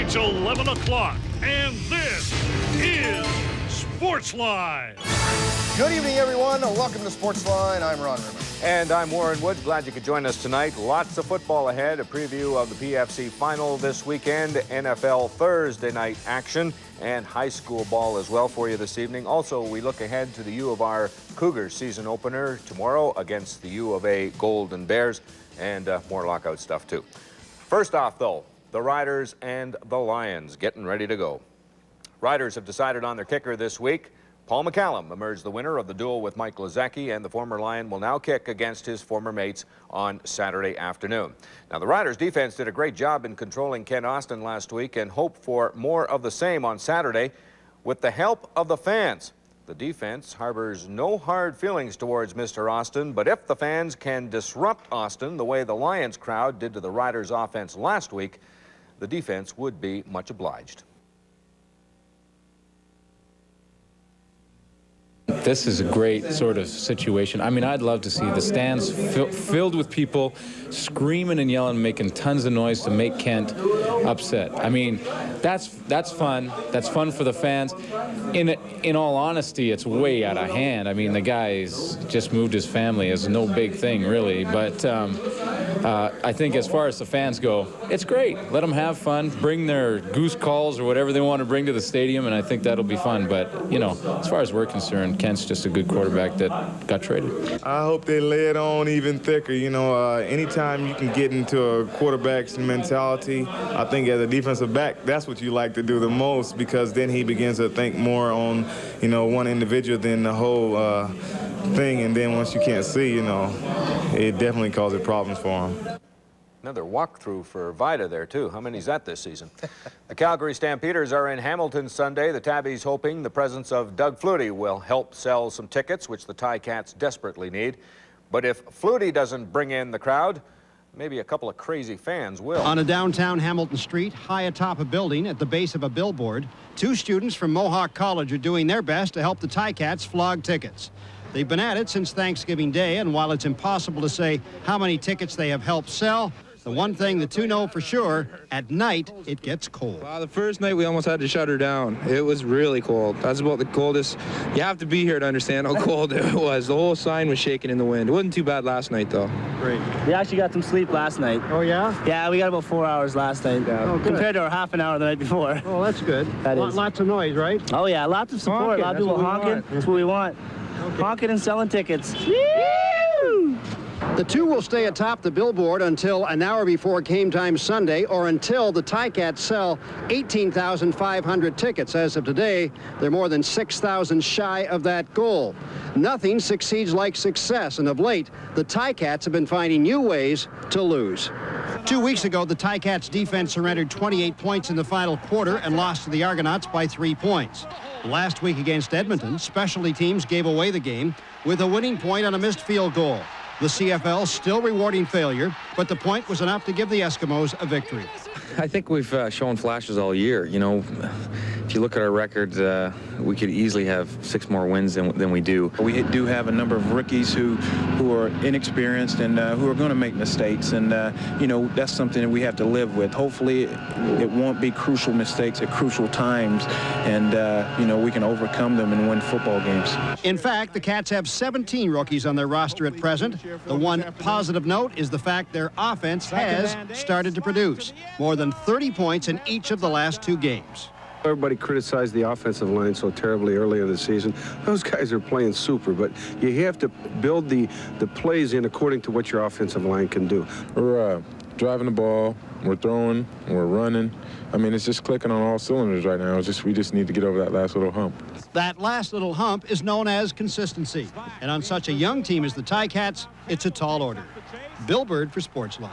It's 11 o'clock, and this is Sportsline. Good evening, everyone. Welcome to Sportsline. I'm Ron Rimmer. And I'm Warren Wood. Glad you could join us tonight. Lots of football ahead. A preview of the PFC final this weekend, NFL Thursday night action, and high school ball as well for you this evening. Also, we look ahead to the U of R Cougars season opener tomorrow against the U of A Golden Bears, and more lockout stuff too. First off, though, the Riders and the Lions getting ready to go. Riders have decided on their kicker this week. Paul McCallum emerged the winner of the duel with Mike Lazecki, and the former Lion will now kick against his former mates on Saturday afternoon. Now, the Riders' defense did a great job in controlling Kent Austin last week and hope for more of the same on Saturday with the help of the fans. The defense harbors no hard feelings towards Mr. Austin, but if the fans can disrupt Austin the way the Lions crowd did to the Riders' offense last week, the defense would be much obliged. This is a great sort of situation. I mean, I'd love to see the stands filled with people screaming and yelling, making tons of noise to make Kent upset. I mean, that's fun. That's fun for the fans. In all honesty, it's way out of hand. I mean, the guy's just moved his family. It's no big thing, really. But I think as far as the fans go, it's great. Let them have fun. Bring their goose calls or whatever they want to bring to the stadium, and I think that'll be fun. But, you know, as far as we're concerned, Kent's just a good quarterback that got traded. I hope they lay it on even thicker. You know, anytime you can get into a quarterback's mentality, I think as a defensive back, that's what you like to do the most, because then he begins to think more on, you know, one individual than the whole thing. And then once you can't see, you know, it definitely causes problems for him. Another walkthrough for Vida there, too. How many's that this season? The Calgary Stampeders are in Hamilton Sunday. The Tabbies hoping the presence of Doug Flutie will help sell some tickets, which the Ticats desperately need. But if Flutie doesn't bring in the crowd, maybe a couple of crazy fans will. On a downtown Hamilton street, high atop a building at the base of a billboard, two students from Mohawk College are doing their best to help the Ticats flog tickets. They've been at it since Thanksgiving Day, and while it's impossible to say how many tickets they have helped sell, the one thing the two know for sure, at night, it gets cold. The first night we almost had to shut her down. It was really cold. That's about the coldest. You have to be here to understand how cold it was. The whole sign was shaking in the wind. It wasn't too bad last night, though. Great. We actually got some sleep last night. Oh, yeah? Yeah, we got about 4 hours last night. Oh, compared to our half an hour the night before. Oh, that's good. That is. Lots of noise, right? Oh, yeah, lots of support. A lot of people honking. That's what we want. Okay. Honking and selling tickets. Woo! The two will stay atop the billboard until an hour before game time Sunday, or until the Ticats sell 18,500 tickets. As of today, they're more than 6,000 shy of that goal. Nothing succeeds like success, and of late, the Ticats have been finding new ways to lose. 2 weeks ago, the Ticats defense surrendered 28 points in the final quarter and lost to the Argonauts by 3 points. Last week against Edmonton, specialty teams gave away the game with a winning point on a missed field goal. The CFL still rewarding failure, but the point was enough to give the Eskimos a victory. I think we've shown flashes all year. You know, if you look at our record, we could easily have 6 more wins than we do. We do have a number of rookies who are inexperienced and who are going to make mistakes, and you know, that's something that we have to live with. Hopefully it won't be crucial mistakes at crucial times, and you know, we can overcome them and win football games. In fact, the Cats have 17 rookies on their roster at present. The one positive note is the fact their offense has started to produce more than 30 points in each of the last 2 games. Everybody criticized the offensive line so terribly early in the season. Those guys are playing super, but you have to build the plays in according to what your offensive line can do. We're driving the ball, we're throwing, we're running. I mean, it's just clicking on all cylinders right now. We just need to get over that last little hump. That last little hump is known as consistency. And on such a young team as the Ticats, it's a tall order. Bill Bird for Sportsline.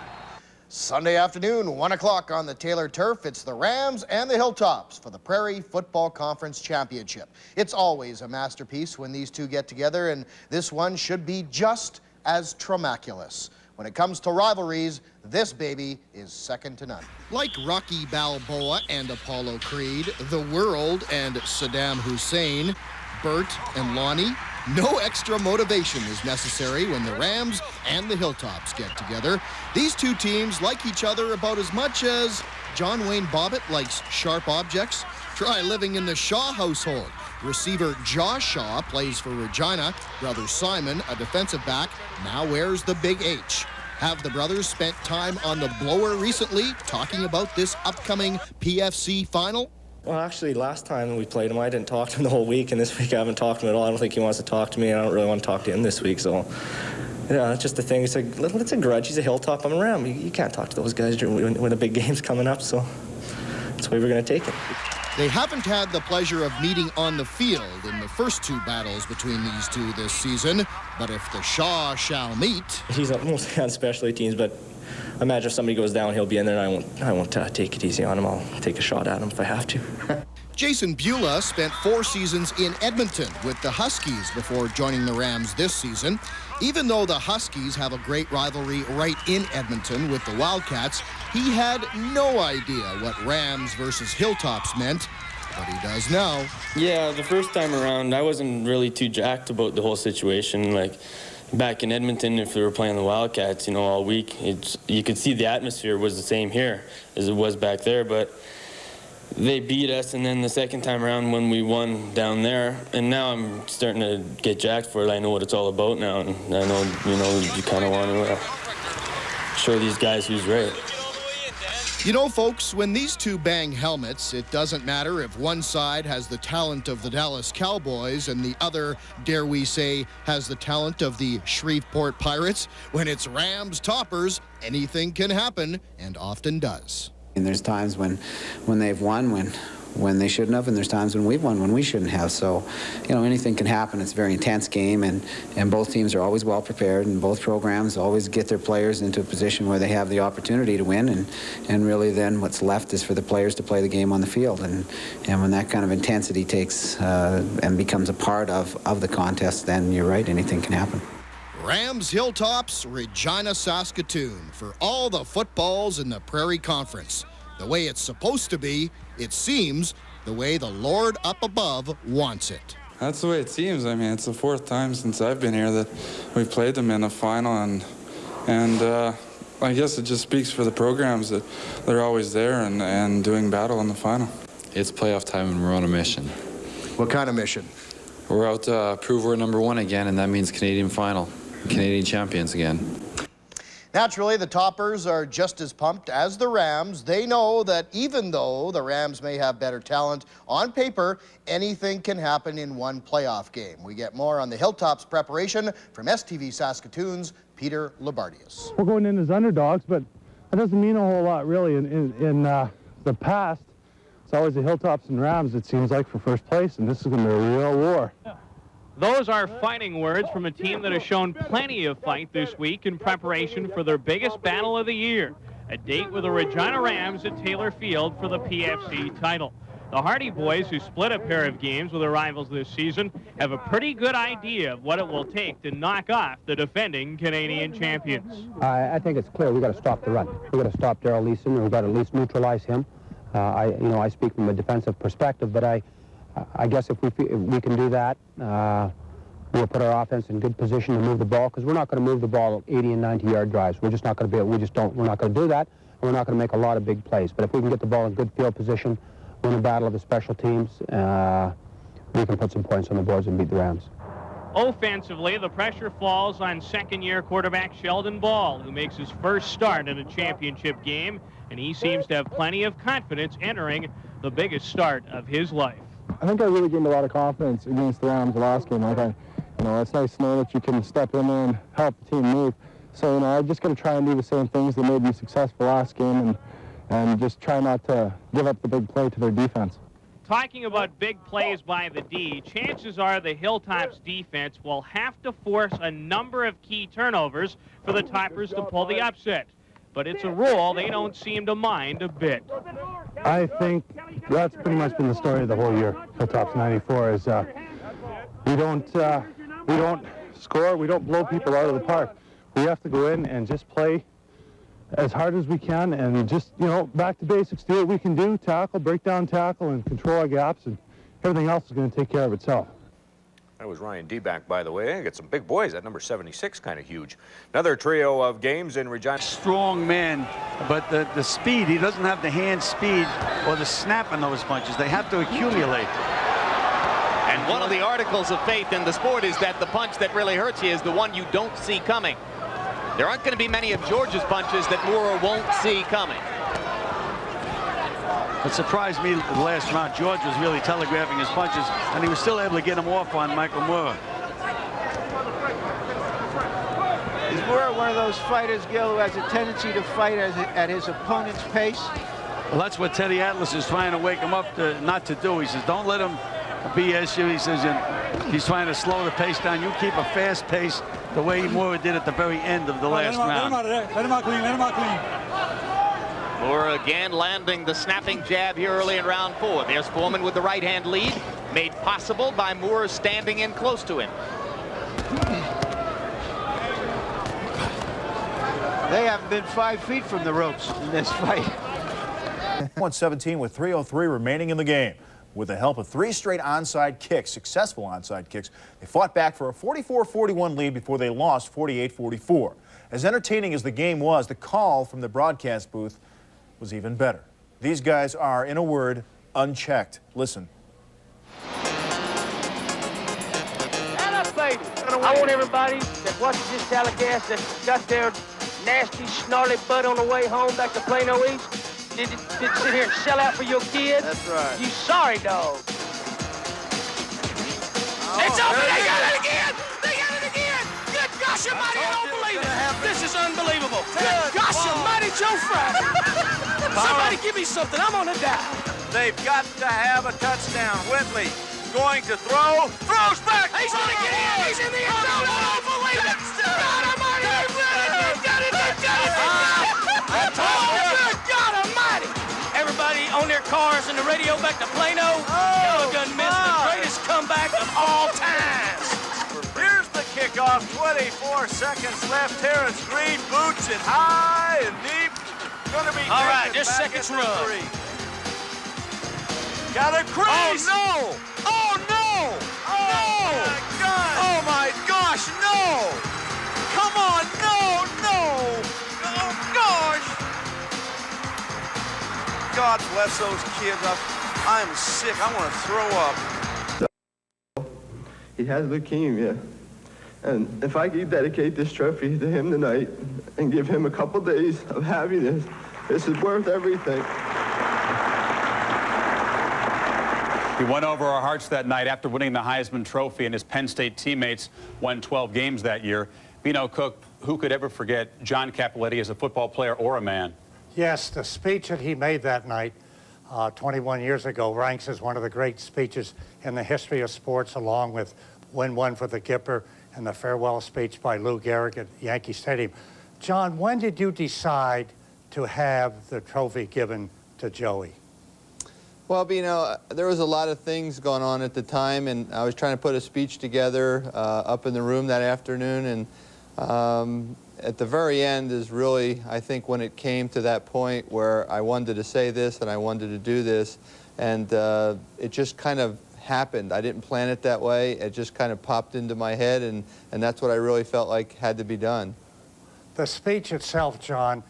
Sunday afternoon, 1 o'clock on the Taylor Turf. It's the Rams and the Hilltops for the Prairie Football Conference Championship. It's always a masterpiece when these two get together, and this one should be just as traumaculous. When it comes to rivalries, this baby is second to none. Like Rocky Balboa and Apollo Creed, the World and Saddam Hussein, Bert and Lonnie, no extra motivation is necessary when the Rams and the Hilltops get together. These two teams like each other about as much as John Wayne Bobbitt likes sharp objects. Try living in the Shaw household. Receiver Josh Shaw plays for Regina. Brother Simon, a defensive back, now wears the big H. Have the brothers spent time on the blower recently talking about this upcoming PFC final? Well, actually, last time we played him, I didn't talk to him the whole week, and this week I haven't talked to him at all. I don't think he wants to talk to me, and I don't really want to talk to him this week, so... Yeah, that's just the thing. It's a grudge. He's a Hilltop. I'm a Ram. You can't talk to those guys when the big game's coming up, so that's the way we're going to take it. They haven't had the pleasure of meeting on the field in the first two battles between these two this season, but if the Shaw shall meet... He's mostly on specialty teams, but imagine if somebody goes down, he'll be in there, and I won't take it easy on him. I'll take a shot at him if I have to. Jason Beulah spent 4 seasons in Edmonton with the Huskies before joining the Rams this season. Even though the Huskies have a great rivalry right in Edmonton with the Wildcats, he had no idea what Rams versus Hilltops meant, but he does now. Yeah, the first time around, I wasn't really too jacked about the whole situation. Like, back in Edmonton, if we were playing the Wildcats, all week, you could see the atmosphere was the same here as it was back there, but they beat us, and then the second time around when we won down there, and now I'm starting to get jacked for it. I know what it's all about now, and I know, you kind of want to show these guys who's right. Folks, when these two bang helmets, it doesn't matter if one side has the talent of the Dallas Cowboys and the other, dare we say, has the talent of the Shreveport Pirates. When it's Rams toppers, anything can happen, and often does. And there's times when they've won when they shouldn't have, and there's times when we've won when we shouldn't have. So, anything can happen. It's a very intense game, and both teams are always well prepared, and both programs always get their players into a position where they have the opportunity to win, and really then what's left is for the players to play the game on the field. And when that kind of intensity takes and becomes a part of the contest, then you're right, anything can happen. Rams Hilltops, Regina, Saskatoon, for all the footballs in the Prairie Conference. The way it's supposed to be, it seems, the way the Lord up above wants it. That's the way it seems. I mean, it's the 4th time since I've been here that we've played them in a final, and I guess it just speaks for the programs that they're always there and doing battle in the final. It's playoff time and we're on a mission. What kind of mission? We're out to prove we're number 1 again, and that means Canadian final. Canadian champions again. Naturally, the Toppers are just as pumped as the Rams. They know that even though the Rams may have better talent on paper, anything can happen in one playoff game. We get more on the Hilltops preparation from STV Saskatoon's Peter Labardius. We're going in as underdogs, but that doesn't mean a whole lot, really. In the past, it's always the Hilltops and Rams, it seems like, for first place, and this is going to be a real war. Those are fighting words from a team that has shown plenty of fight this week in preparation for their biggest battle of the year, a date with the Regina Rams at Taylor Field for the PFC title. The Hardy boys, who split a pair of games with their rivals this season, have a pretty good idea of what it will take to knock off the defending Canadian champions. I think it's clear we've got to stop the run. We've got to stop Daryl Leason, and we've got to at least neutralize him. I speak from a defensive perspective, but I guess if we can do that, we'll put our offense in good position to move the ball, because we're not going to move the ball 80 and 90-yard drives. We're just not going to be able, we're not going to do that, and we're not going to make a lot of big plays. But if we can get the ball in good field position, win a battle of the special teams, we can put some points on the boards and beat the Rams. Offensively, the pressure falls on second-year quarterback Sheldon Ball, who makes his first start in a championship game, and he seems to have plenty of confidence entering the biggest start of his life. I think I really gained a lot of confidence against the Rams the last game. It's nice to know that you can step in there and help the team move. So, I just got to try and do the same things that made me successful last game, and just try not to give up the big play to their defense. Talking about big plays by the D, chances are the Hilltops defense will have to force a number of key turnovers for the Toppers to pull the upset. But it's a rule they don't seem to mind a bit. I think that's pretty much been the story of the whole year. Hilltops 94 is we don't score, we don't blow people out of the park. We have to go in and just play as hard as we can, and just back to basics, do what we can do, tackle, break down tackle, and control our gaps, and everything else is going to take care of itself. That was Ryan D-back, by the way. Got some big boys. That number 76 kind of huge. Another trio of games in Regina. Strong man, but the speed, he doesn't have the hand speed or the snap in those punches. They have to accumulate. And one of the articles of faith in the sport is that the punch that really hurts you is the one you don't see coming. There aren't going to be many of George's punches that Moore won't see coming. It surprised me the last round. George was really telegraphing his punches, and he was still able to get him off on Michael Moore. Is Moore one of those fighters, Gil, who has a tendency to fight at his opponent's pace? Well, that's what Teddy Atlas is trying to wake him up to not to do. He says, don't let him BS you. He says, he's trying to slow the pace down. You keep a fast pace the way Moore did at the very end of the last round. Let him out clean, let him out clean. Moore again landing the snapping jab here early in round 4. There's Foreman with the right-hand lead, made possible by Moore standing in close to him. They haven't been 5 feet from the ropes in this fight. 1-17 with 3:03 remaining in the game. With the help of 3 straight onside kicks, successful onside kicks, they fought back for a 44-41 lead before they lost 48-44. As entertaining as the game was, the call from the broadcast booth was even better. These guys are, in a word, unchecked. Listen. I want everybody that watches this telecast that's got their nasty, snarly butt on the way home back to Plano East, did sit here and sell out for your kids. That's right. You sorry dog. It's open! They got it again! They got it again! Good gosh almighty, I don't believe it! This is unbelievable! Good gosh almighty, Joe Friday! Somebody give me something, I'm on a dive! They've got to have a touchdown. Whitley going to throw, throws back! He's gonna get in! He's in the end zone! I don't believe it! God almighty, they've done it! They've done it! I told you! Good God almighty! Everybody on their cars and the radio back to Plano, y'all done missed the greatest comeback of all time. Here's the kickoff, 24 seconds left. Terrence Green boots it high and deep. Gonna be all right, this second's run. Got a crease! Oh, no! Oh, no! Oh, my God! Oh, my gosh, no! Come on, no, no! Oh, gosh! God bless those kids. I'm sick. I want to throw up. He has leukemia. And if I could dedicate this trophy to him tonight and give him a couple days of happiness, this is worth everything. He won over our hearts that night after winning the Heisman Trophy, and his Penn State teammates won 12 games that year. Bino Cook, who could ever forget John Cappelletti as a football player or a man? Yes, the speech that he made that night 21 years ago ranks as one of the great speeches in the history of sports, along with Win One for the Gipper and the farewell speech by Lou Gehrig at Yankee Stadium. John, when did you decide to have the trophy given to Joey? Well, you know, there was a lot of things going on at the time, and I was trying to put a speech together up in the room that afternoon, and at the very end is really, I think, when it came to that point where I wanted to say this and I wanted to do this, and it just kind of happened. I didn't plan it that way. It just kind of popped into my head, and that's what I really felt like had to be done. The speech itself, John,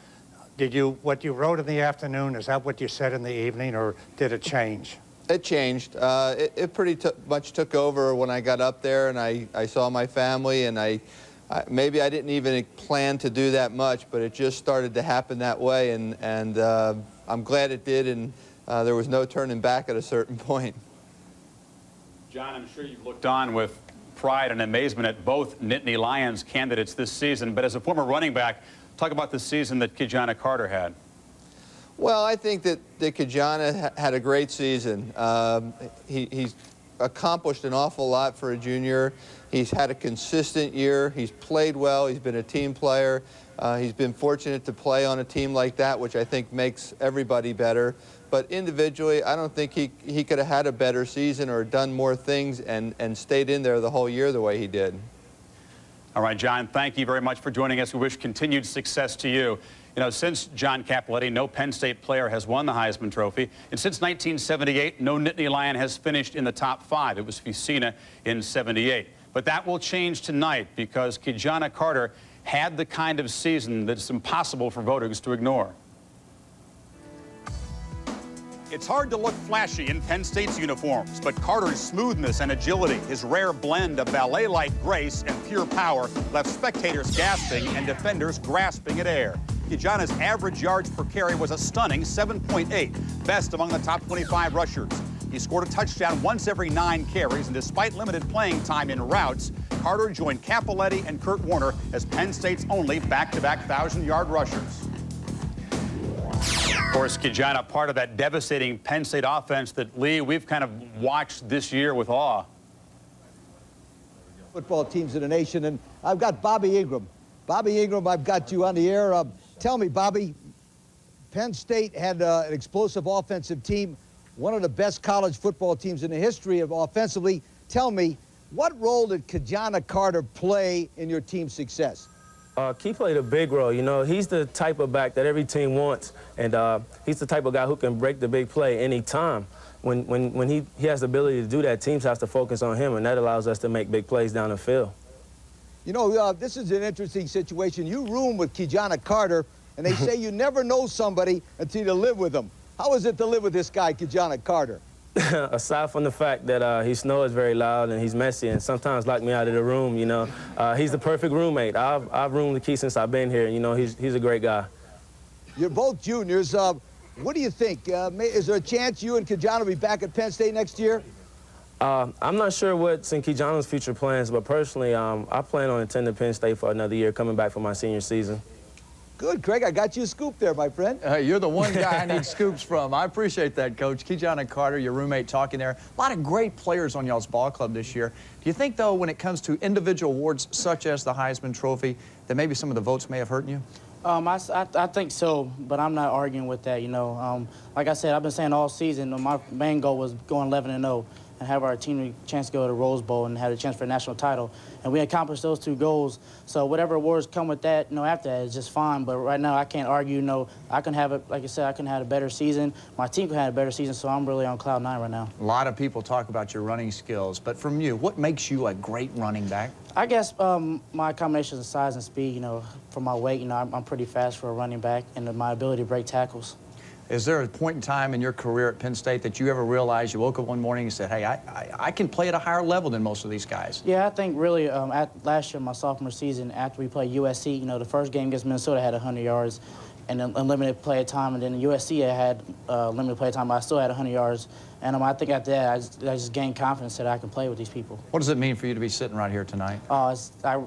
what you wrote in the afternoon, is that what you said in the evening, or did it change? It changed. It pretty much took over when I got up there and I saw my family, and maybe I didn't even plan to do that much, but it just started to happen that way, and I'm glad it did, and there was no turning back at a certain point. John, I'm sure you've looked on with pride and amazement at both Nittany Lions candidates this season, but as a former running back, talk about the season that Ki-Jana Carter had. Well, I think that Ki-Jana had a great season. He's accomplished an awful lot for a junior. He's had a consistent year. He's played well. He's been a team player. He's been fortunate to play on a team like that, which I think makes everybody better. But individually, I don't think he could have had a better season or done more things and stayed in there the whole year the way he did. All right, John, thank you very much for joining us. We wish continued success to you. You know, since John Cappelletti, no Penn State player has won the Heisman Trophy. And since 1978, no Nittany Lion has finished in the top 5. It was Vicina in '78. But that will change tonight because Ki-Jana Carter had the kind of season that's impossible for voters to ignore. It's hard to look flashy in Penn State's uniforms, but Carter's smoothness and agility, his rare blend of ballet-like grace and pure power, left spectators gasping and defenders grasping at air. Ki-Jana's average yards per carry was a stunning 7.8, best among the top 25 rushers. He scored a touchdown once every 9 carries, and despite limited playing time in routes, Carter joined Cappelletti and Kurt Warner as Penn State's only back-to-back 1,000-yard rushers. Of course, Ki-Jana, part of that devastating Penn State offense that, Lee, we've kind of watched this year with awe. Football teams in the nation, and I've got Bobby Ingram. Bobby Ingram, I've got you on the air. Tell me, Bobby, Penn State had an explosive offensive team, one of the best college football teams in the history of offensively. Tell me, what role did Ki-Jana Carter play in your team's success? He played a big role. You know, he's the type of back that every team wants, and he's the type of guy who can break the big play any time. When he has the ability to do that, teams have to focus on him, and that allows us to make big plays down the field. You know, this is an interesting situation. You room with Ki-Jana Carter, and they say you never know somebody until you live with them. How is it to live with this guy, Ki-Jana Carter? Aside from the fact that he snores very loud and he's messy and sometimes lock me out of the room, you know, he's the perfect roommate. I've roomed the key since I've been here. You know, he's a great guy. You're both juniors. What do you think? Is there a chance you and Ki-Jana will be back at Penn State next year? I'm not sure what's in Ki-Jana's future plans, but personally, I plan on attending Penn State for another year, coming back for my senior season. Good, Craig. I got you a scoop there, my friend. You're the one guy I need scoops from. I appreciate that, Coach. Ki-Jana Carter, your roommate, talking there. A lot of great players on y'all's ball club this year. Do you think, though, when it comes to individual awards such as the Heisman Trophy, that maybe some of the votes may have hurt you? I think so, but I'm not arguing with that, you know. Like I said, I've been saying all season, my main goal was going 11-0 and have our team a chance to go to the Rose Bowl and have a chance for a national title. And we accomplished those 2 goals. So whatever awards come with that, you know, after that is just fine. But right now I can't argue, you know, I can have it, like I said, I can have a better season. My team can have a better season, so I'm really on cloud 9 right now. A lot of people talk about your running skills, but from you, what makes you a great running back? I guess my combination of size and speed, you know, for my weight, you know, I'm pretty fast for a running back, and my ability to break tackles. Is there a point in time in your career at Penn State that you ever realized you woke up one morning and said, hey, I can play at a higher level than most of these guys? Yeah, I think really last year, my sophomore season, after we played USC, you know, the first game against Minnesota had 100 yards and unlimited play time, and then USC I had limited play time, but I still had 100 yards. And I think after that, I just gained confidence that I can play with these people. What does it mean for you to be sitting right here tonight?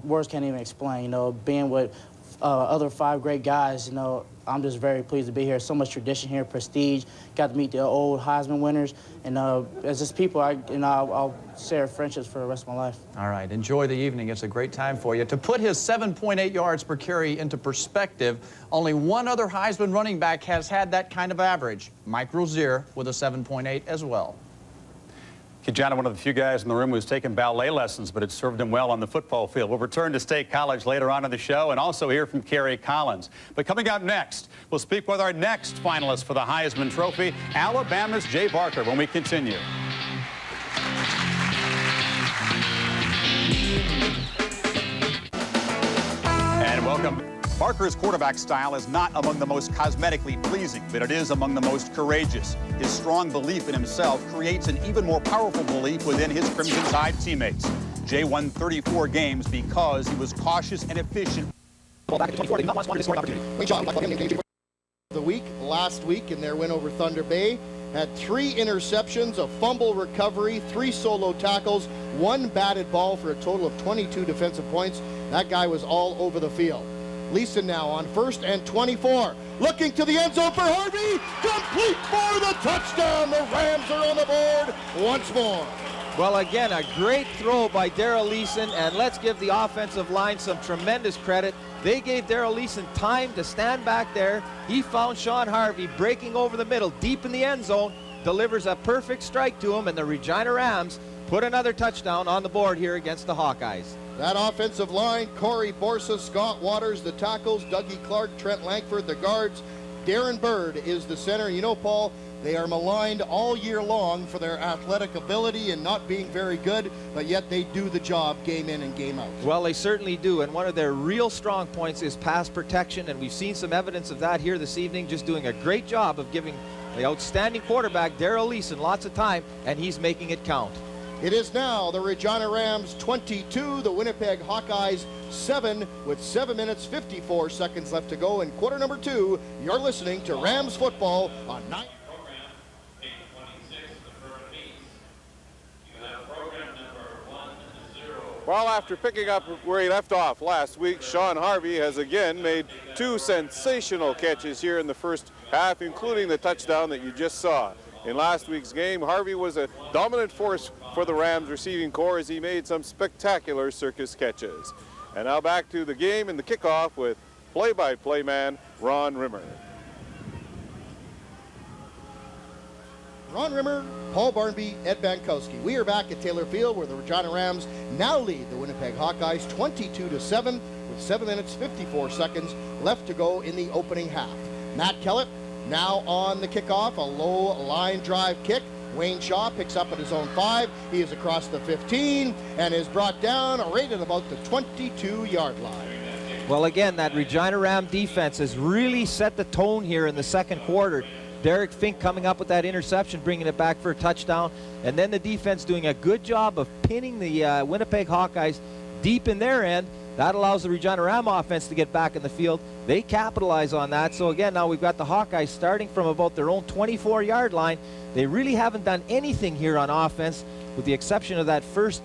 Words can't even explain, you know, being with other 5 great guys, you know, I'm just very pleased to be here. So much tradition here, prestige. Got to meet the old Heisman winners, and as just people, I'll share friendships for the rest of my life. All right, enjoy the evening. It's a great time for you. To put his 7.8 yards per carry into perspective, only one other Heisman running back has had that kind of average. Mike Rozier with a 7.8 as well. Ki-Jana, one of the few guys in the room who's taken ballet lessons, but it served him well on the football field. We'll return to State College later on in the show and also hear from Kerry Collins. But coming up next, we'll speak with our next finalist for the Heisman Trophy, Alabama's Jay Barker, when we continue. And welcome. Barker's quarterback style is not among the most cosmetically pleasing, but it is among the most courageous. His strong belief in himself creates an even more powerful belief within his Crimson Tide teammates. Jay won 34 games because he was cautious and efficient. The week, last week in their win over Thunder Bay, had 3 interceptions, a fumble recovery, 3 solo tackles, 1 batted ball for a total of 22 defensive points. That guy was all over the field. Leason now on 1st and 24. Looking to the end zone for Harvey. Complete for the touchdown. The Rams are on the board once more. Well, again, a great throw by Daryl Leason, and let's give the offensive line some tremendous credit. They gave Daryl Leason time to stand back there. He found Sean Harvey breaking over the middle, deep in the end zone, delivers a perfect strike to him, and the Regina Rams put another touchdown on the board here against the Hawkeyes. That offensive line, Corey Borsa, Scott Waters, the tackles, Dougie Clark, Trent Langford, the guards, Darren Bird is the center. You know, Paul, they are maligned all year long for their athletic ability and not being very good, but yet they do the job game in and game out. Well, they certainly do, and one of their real strong points is pass protection, and we've seen some evidence of that here this evening, just doing a great job of giving the outstanding quarterback, Daryl Leason, lots of time, and he's making it count. It is now the Regina Rams 22, the Winnipeg Hawkeyes 7, with 7 minutes 54 seconds left to go in quarter number 2. You're listening to Rams football on 9. Well, after picking up where he left off last week, Sean Harvey has again made 2 sensational catches here in the first half, including the touchdown that you just saw. In last week's game, Harvey was a dominant force for the Rams receiving corps as he made some spectacular circus catches. And now back to the game and the kickoff with play-by-play man Ron Rimmer. Ron Rimmer, Paul Barnby, Ed Bankowski. We are back at Taylor Field where the Regina Rams now lead the Winnipeg Hawkeyes 22-7 with 7 minutes 54 seconds left to go in the opening half. Matt Kellett now on the kickoff, a low line drive kick. Wayne Shaw picks up at his own 5. He is across the 15 and is brought down right at about the 22-yard line. Well, again, that Regina Ram defense has really set the tone here in the second quarter. Derek Fink coming up with that interception, bringing it back for a touchdown, and then the defense doing a good job of pinning the Winnipeg Hawkeyes deep in their end. That allows the Regina Ram offense to get back in the field. They capitalize on that. So again, now we've got the Hawkeyes starting from about their own 24-yard line. They really haven't done anything here on offense, with the exception of that first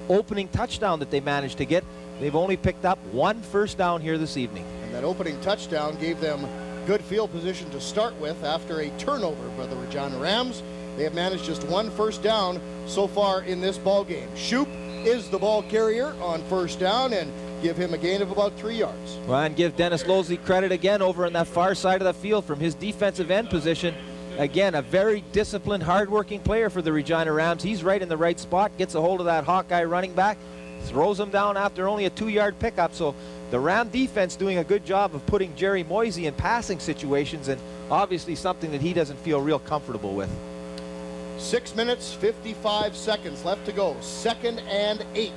opening touchdown that they managed to get. They've only picked up 1 first down here this evening. And that opening touchdown gave them good field position to start with after a turnover by the Regina Rams. They have managed just 1 first down so far in this ball game. Shoup is the ball carrier on first down and give him a gain of about 3 yards. Well, and give Dennis Losley credit again over on that far side of the field from his defensive end position. Again, a very disciplined, hard-working player for the Regina Rams. He's right in the right spot, gets a hold of that Hawkeye running back, throws him down after only a 2-yard pickup. So the Ram defense doing a good job of putting Jerry Moisey in passing situations, and obviously something that he doesn't feel real comfortable with. 6 minutes, 55 seconds left to go. 2nd and 8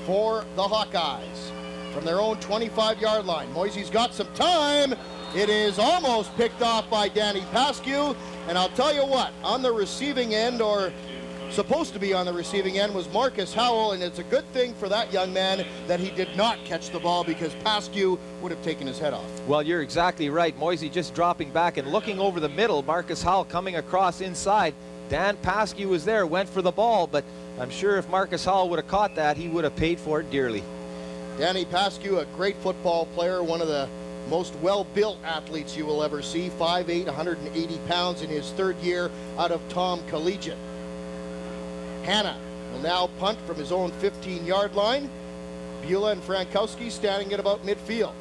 for the Hawkeyes. From their own 25-yard line. Moisey's got some time. It is almost picked off by Danny Pascu. And I'll tell you what, on the receiving end, or supposed to be on the receiving end, was Marcus Howell, and it's a good thing for that young man that he did not catch the ball, because Pascu would have taken his head off. Well, you're exactly right. Moisey just dropping back and looking over the middle. Marcus Howell coming across inside. Dan Pascu was there, went for the ball, but I'm sure if Marcus Howell would have caught that, he would have paid for it dearly. Danny Pascu, a great football player, one of the most well-built athletes you will ever see. 5'8", 180 pounds in his 3rd year out of Tom Collegiate. Hanna will now punt from his own 15-yard line. Beulah and Frankowski standing at about midfield.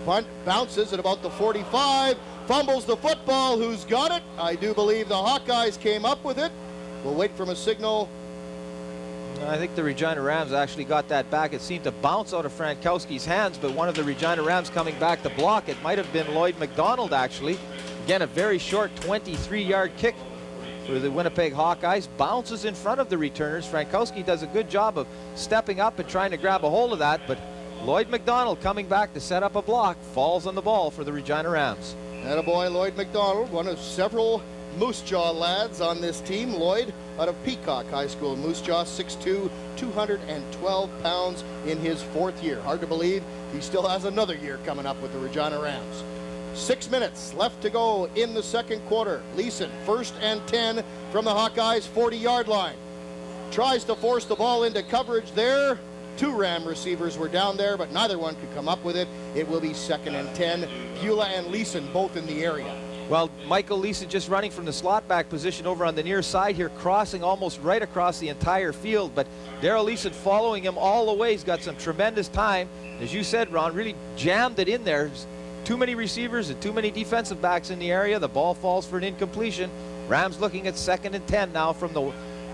Punt bounces at about the 45, fumbles the football. Who's got it? I do believe the Hawkeyes came up with it. We'll wait for a signal. I think the Regina Rams actually got that back. It seemed to bounce out of Frankowski's hands, but one of the Regina Rams coming back to block it might have been Lloyd McDonald, actually. Again, a very short 23-yard kick for the Winnipeg Hawkeyes. Bounces in front of the returners. Frankowski does a good job of stepping up and trying to grab a hold of that, but Lloyd McDonald coming back to set up a block, falls on the ball for the Regina Rams. Attaboy Lloyd McDonald, one of several Moose Jaw lads on this team. Lloyd out of Peacock High School in Moose Jaw, 6'2", 212 pounds in his 4th year. Hard to believe he still has another year coming up with the Regina Rams. 6 minutes left to go in the second quarter. Leason, 1st and 10 from the Hawkeyes' 40-yard line. Tries to force the ball into coverage there. 2 Ram receivers were down there, but neither one could come up with it. It will be 2nd and 10. Beulah and Leason both in the area. Well, Michael Leason just running from the slot back position over on the near side here, crossing almost right across the entire field, but Daryl Leason following him all the way. He's got some tremendous time. As you said, Ron, really jammed it in there. Too many receivers and too many defensive backs in the area. The ball falls for an incompletion. Rams looking at 2nd and 10 now from the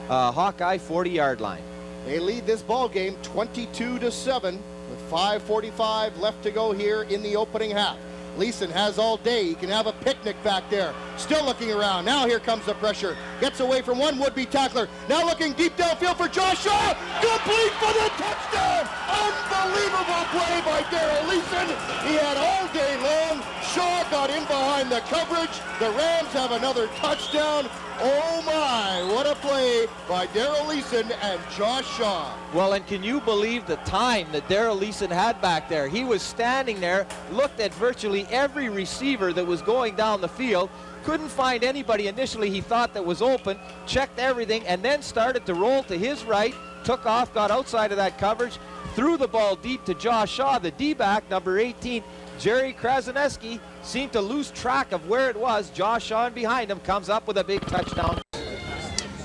Hawkeye 40-yard line. They lead this ball game 22-7 with 5:45 left to go here in the opening half. Leason has all day. He can have a picnic back there. Still looking around. Now here comes the pressure. Gets away from one would-be tackler. Now looking deep downfield for Josh Shaw. Complete for the touchdown. Unbelievable play by Daryl Leason. He had all day long. Shaw got in behind the coverage. The Rams have another touchdown. Oh my, what a play by Daryl Leason and Josh Shaw. Well, and can you believe the time that Daryl Leason had back there? He was standing there, looked at virtually every receiver that was going down the field, couldn't find anybody initially he thought that was open, checked everything, and then started to roll to his right, took off, got outside of that coverage, threw the ball deep to Josh Shaw, the D-back, number 18. Jerry Krasinski seemed to lose track of where it was. Josh Shaw behind him comes up with a big touchdown.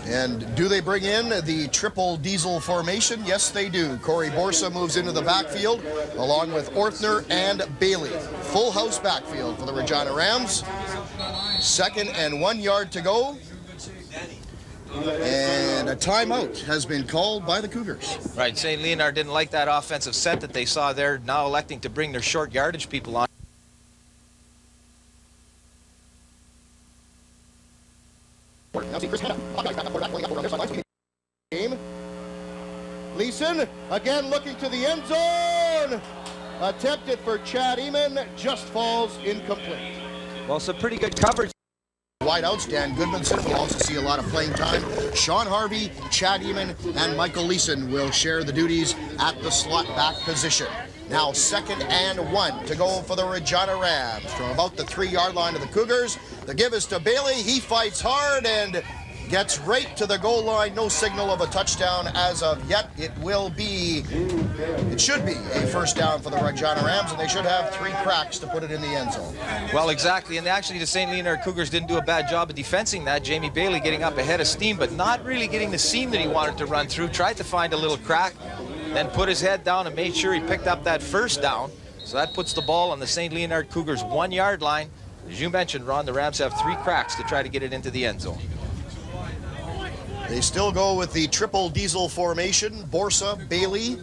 And do they bring in the triple diesel formation? Yes, they do. Corey Borsa moves into the backfield along with Orthner and Bailey. Full house backfield for the Regina Rams. 2nd and 1 yard to go. And a timeout has been called by the Cougars. Right, St. Leonard didn't like that offensive set that they saw there, now electing to bring their short yardage people on. Leason again looking to the end zone. Attempted for Chad Eamon, just falls incomplete. Well, some pretty good coverage. Wideouts, Dan Goodmanson will also see a lot of playing time. Sean Harvey, Chad Eamon, and Michael Leason will share the duties at the slot back position. Now 2nd and 1 to go for the Regina Rams. From about the 3-yard line of the Cougars, the give is to Bailey. He fights hard and gets right to the goal line. No signal of a touchdown as of yet. It should be a first down for the Regina Rams, and they should have 3 cracks to put it in the end zone. Well, exactly, and actually the St. Leonard Cougars didn't do a bad job of defensing that. Jamie Bailey getting up ahead of steam, but not really getting the seam that he wanted to run through. Tried to find a little crack, then put his head down and made sure he picked up that first down. So that puts the ball on the St. Leonard Cougars 1-yard line. As you mentioned, Ron, the Rams have 3 cracks to try to get it into the end zone. They still go with the triple diesel formation. Borsa, Bailey,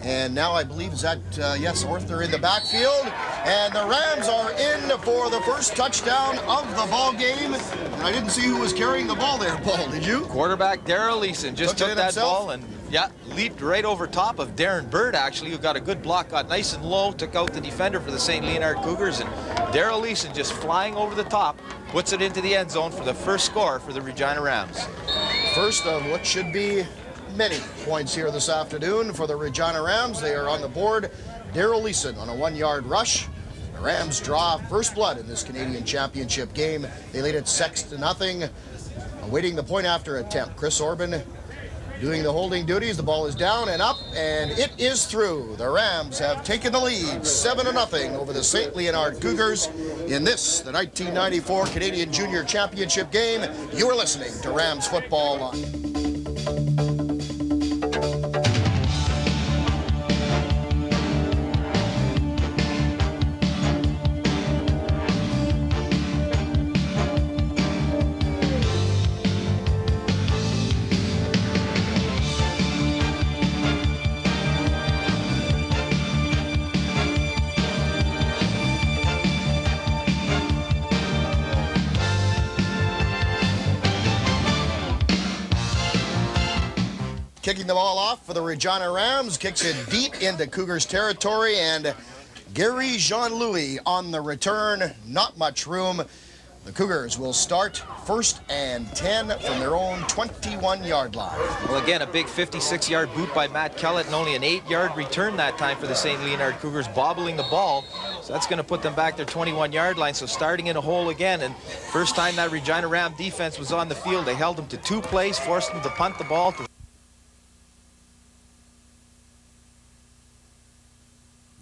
and now I believe is that, yes, Orthner in the backfield. And the Rams are in for the first touchdown of the ball game. And I didn't see who was carrying the ball there, Paul, did you? Quarterback Daryl Leason just took that ball and, yeah, leaped right over top of Darren Bird, actually, who got a good block, got nice and low, took out the defender for the St. Leonard Cougars, and Daryl Leason just flying over the top, puts it into the end zone for the first score for the Regina Rams. First of what should be many points here this afternoon for the Regina Rams. They are on the board. Daryl Leason on a 1-yard rush. The Rams draw first blood in this Canadian Championship game. They lead it 6-0, awaiting the point after attempt. Chris Orban doing the holding duties. The ball is down and up, and it is through. The Rams have taken the lead 7-0 over the St. Leonard Cougars in this, the 1994 Canadian Junior Championship game. You are listening to Rams Football Live. Kicking the ball off for the Regina Rams, kicks it deep into Cougars territory, and Gary Jean-Louis on the return. Not much room. The Cougars will start 1st and 10 from their own 21-yard line. Well, again, a big 56-yard boot by Matt Kellett and only an 8-yard return that time for the St. Leonard Cougars, bobbling the ball. So that's going to put them back their 21-yard line, so starting in a hole again. And first time that Regina Ram defense was on the field, they held them to 2 plays, forced them to punt the ball to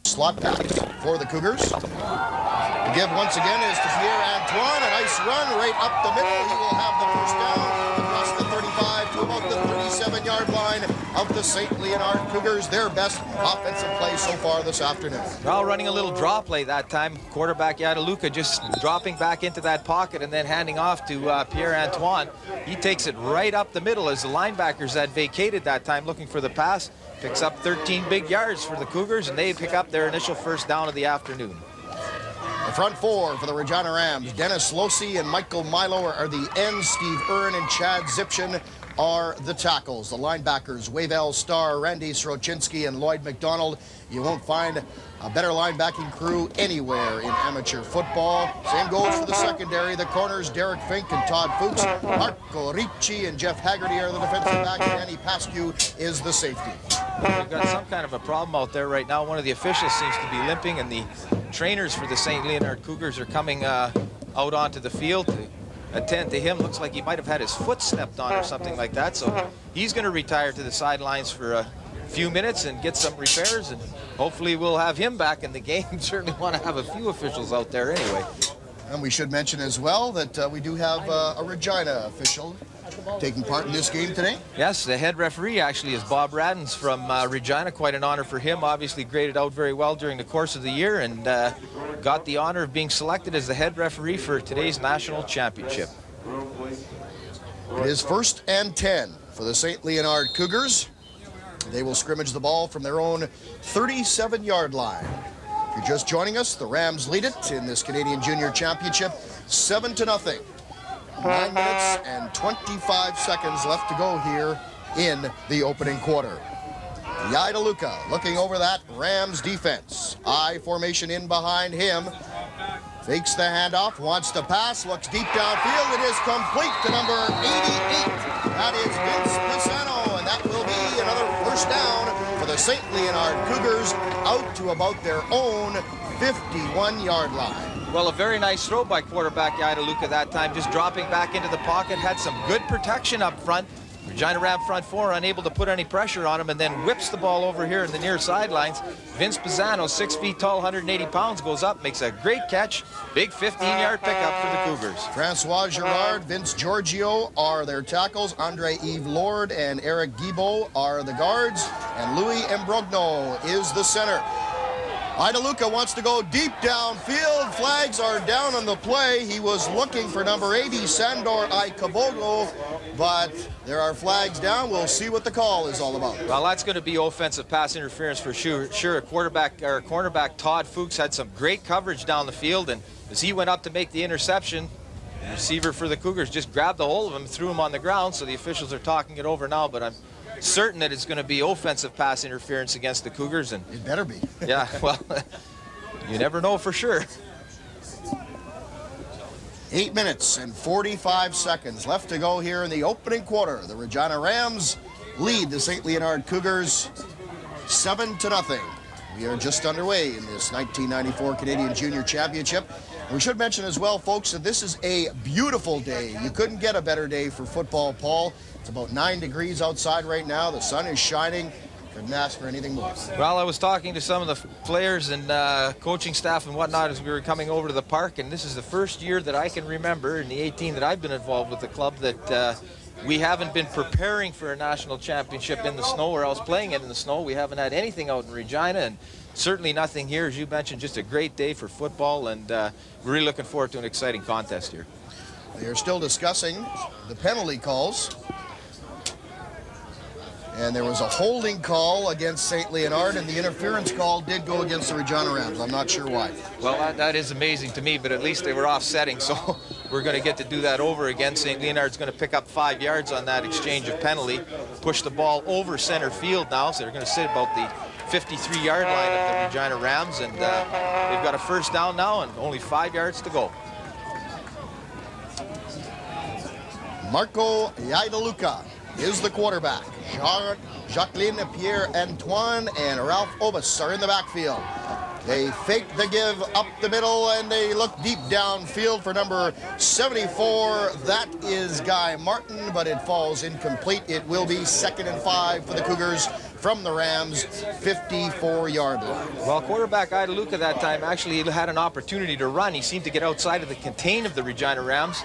slot back for the Cougars. The give once again is to Pierre Antoine. A nice run right up the middle. He will have the first down across the 25 to about the 37-yard line of the St. Leonard Cougars. Their best offensive play so far this afternoon. Well, running a little draw play that time. Quarterback Yadaluka just dropping back into that pocket and then handing off to Pierre-Antoine. He takes it right up the middle as the linebackers had vacated that time looking for the pass. Picks up 13 big yards for the Cougars, and they pick up their initial first down of the afternoon. The front four for the Regina Rams, Dennis Losi and Michael Milo are the ends. Steve Earn and Chad Zipchen are the tackles. The linebackers, Wavell Starr, Randy Sroczynski, and Lloyd McDonald. You won't find a better linebacking crew anywhere in amateur football. Same goes for the secondary. The corners, Derek Fink and Todd Fuchs. Marco Ricci and Jeff Haggerty are the defensive backs. Danny Pascu is the safety. We've got some kind of a problem out there right now. One of the officials seems to be limping, and the trainers for the St. Leonard Cougars are coming out onto the field to attend to him. Looks like he might have had his foot stepped on or something like that, so he's going to retire to the sidelines for a few minutes and get some repairs, and hopefully we'll have him back in the game. Certainly want to have a few officials out there anyway. And we should mention as well that we do have a Regina official taking part in this game today. Yes, the head referee actually is Bob Raddens from Regina. Quite an honor for him. Obviously graded out very well during the course of the year, and got the honor of being selected as the head referee for today's national championship. It is 1st and 10 for the St. Leonard Cougars. They will scrimmage the ball from their own 37-yard line. If you're just joining us, the Rams lead it in this Canadian Junior Championship 7-0. 9 minutes and 25 seconds left to go here in the opening quarter. Yadaluka looking over that Rams defense. I formation in behind him. Fakes the handoff, wants to pass, looks deep downfield. It is complete to number 88. That is Vince Pisano, and that will be another first down for the St. Leonard Cougars out to about their own 51-yard line. Well, a very nice throw by quarterback Yadaluka that time, just dropping back into the pocket, had some good protection up front. Regina Ram front four unable to put any pressure on him, and then whips the ball over here in the near sidelines. Vince Pisano, 6 feet tall, 180 pounds, goes up, makes a great catch. Big 15-yard pickup for the Cougars. Francois Girard, Vince Giorgio are their tackles. Andre-Yves Lord and Eric Guibault are the guards. And Louis Imbrogno is the center. Yadaluka wants to go deep downfield. Flags are down on the play. He was looking for number 80, Sandor Ikabogo, but there are flags down. We'll see what the call is all about. Well, that's going to be offensive pass interference for sure. Cornerback Todd Fuchs had some great coverage down the field, and as he went up to make the interception, the receiver for the Cougars just grabbed a hold of him and threw him on the ground, so the officials are talking it over now, but I'm certain that it's going to be offensive pass interference against the Cougars. And it better be. Yeah, well, you never know for sure. 8 minutes and 45 seconds left to go here in the opening quarter. The Regina Rams lead the St. Leonard Cougars 7-0. We are just underway in this 1994 Canadian Junior Championship. We should mention as well, folks, that this is a beautiful day. You couldn't get a better day for football, Paul. It's about 9 degrees outside right now. The sun is shining. Couldn't ask for anything more. Well, I was talking to some of the players and coaching staff and whatnot as we were coming over to the park, and this is the first year that I can remember in the 18 that I've been involved with the club that we haven't been preparing for a national championship in the snow or else playing it in the snow. We haven't had anything out in Regina, and certainly nothing here. As you mentioned, just a great day for football, and we're really looking forward to an exciting contest here. They are still discussing the penalty calls. And there was a holding call against St. Leonard, and the interference call did go against the Regina Rams. I'm not sure why. Well, that is amazing to me, but at least they were offsetting, so we're going to get to do that over again. St. Leonard's going to pick up 5 yards on that exchange of penalty, push the ball over center field now, so they're going to sit about the 53-yard line of the Regina Rams, and they've got a first down now and only 5 yards to go. Marco Yadaluka is the quarterback. Jacqueline Pierre-Antoine and Ralph Obus are in the backfield. They fake the give up the middle, and they look deep downfield for number 74. That is Guy Martin, but it falls incomplete. It will be 2nd and 5 for the Cougars from the Rams' 54-yard line. Well, quarterback Yadaluka that time actually had an opportunity to run. He seemed to get outside of the contain of the Regina Rams.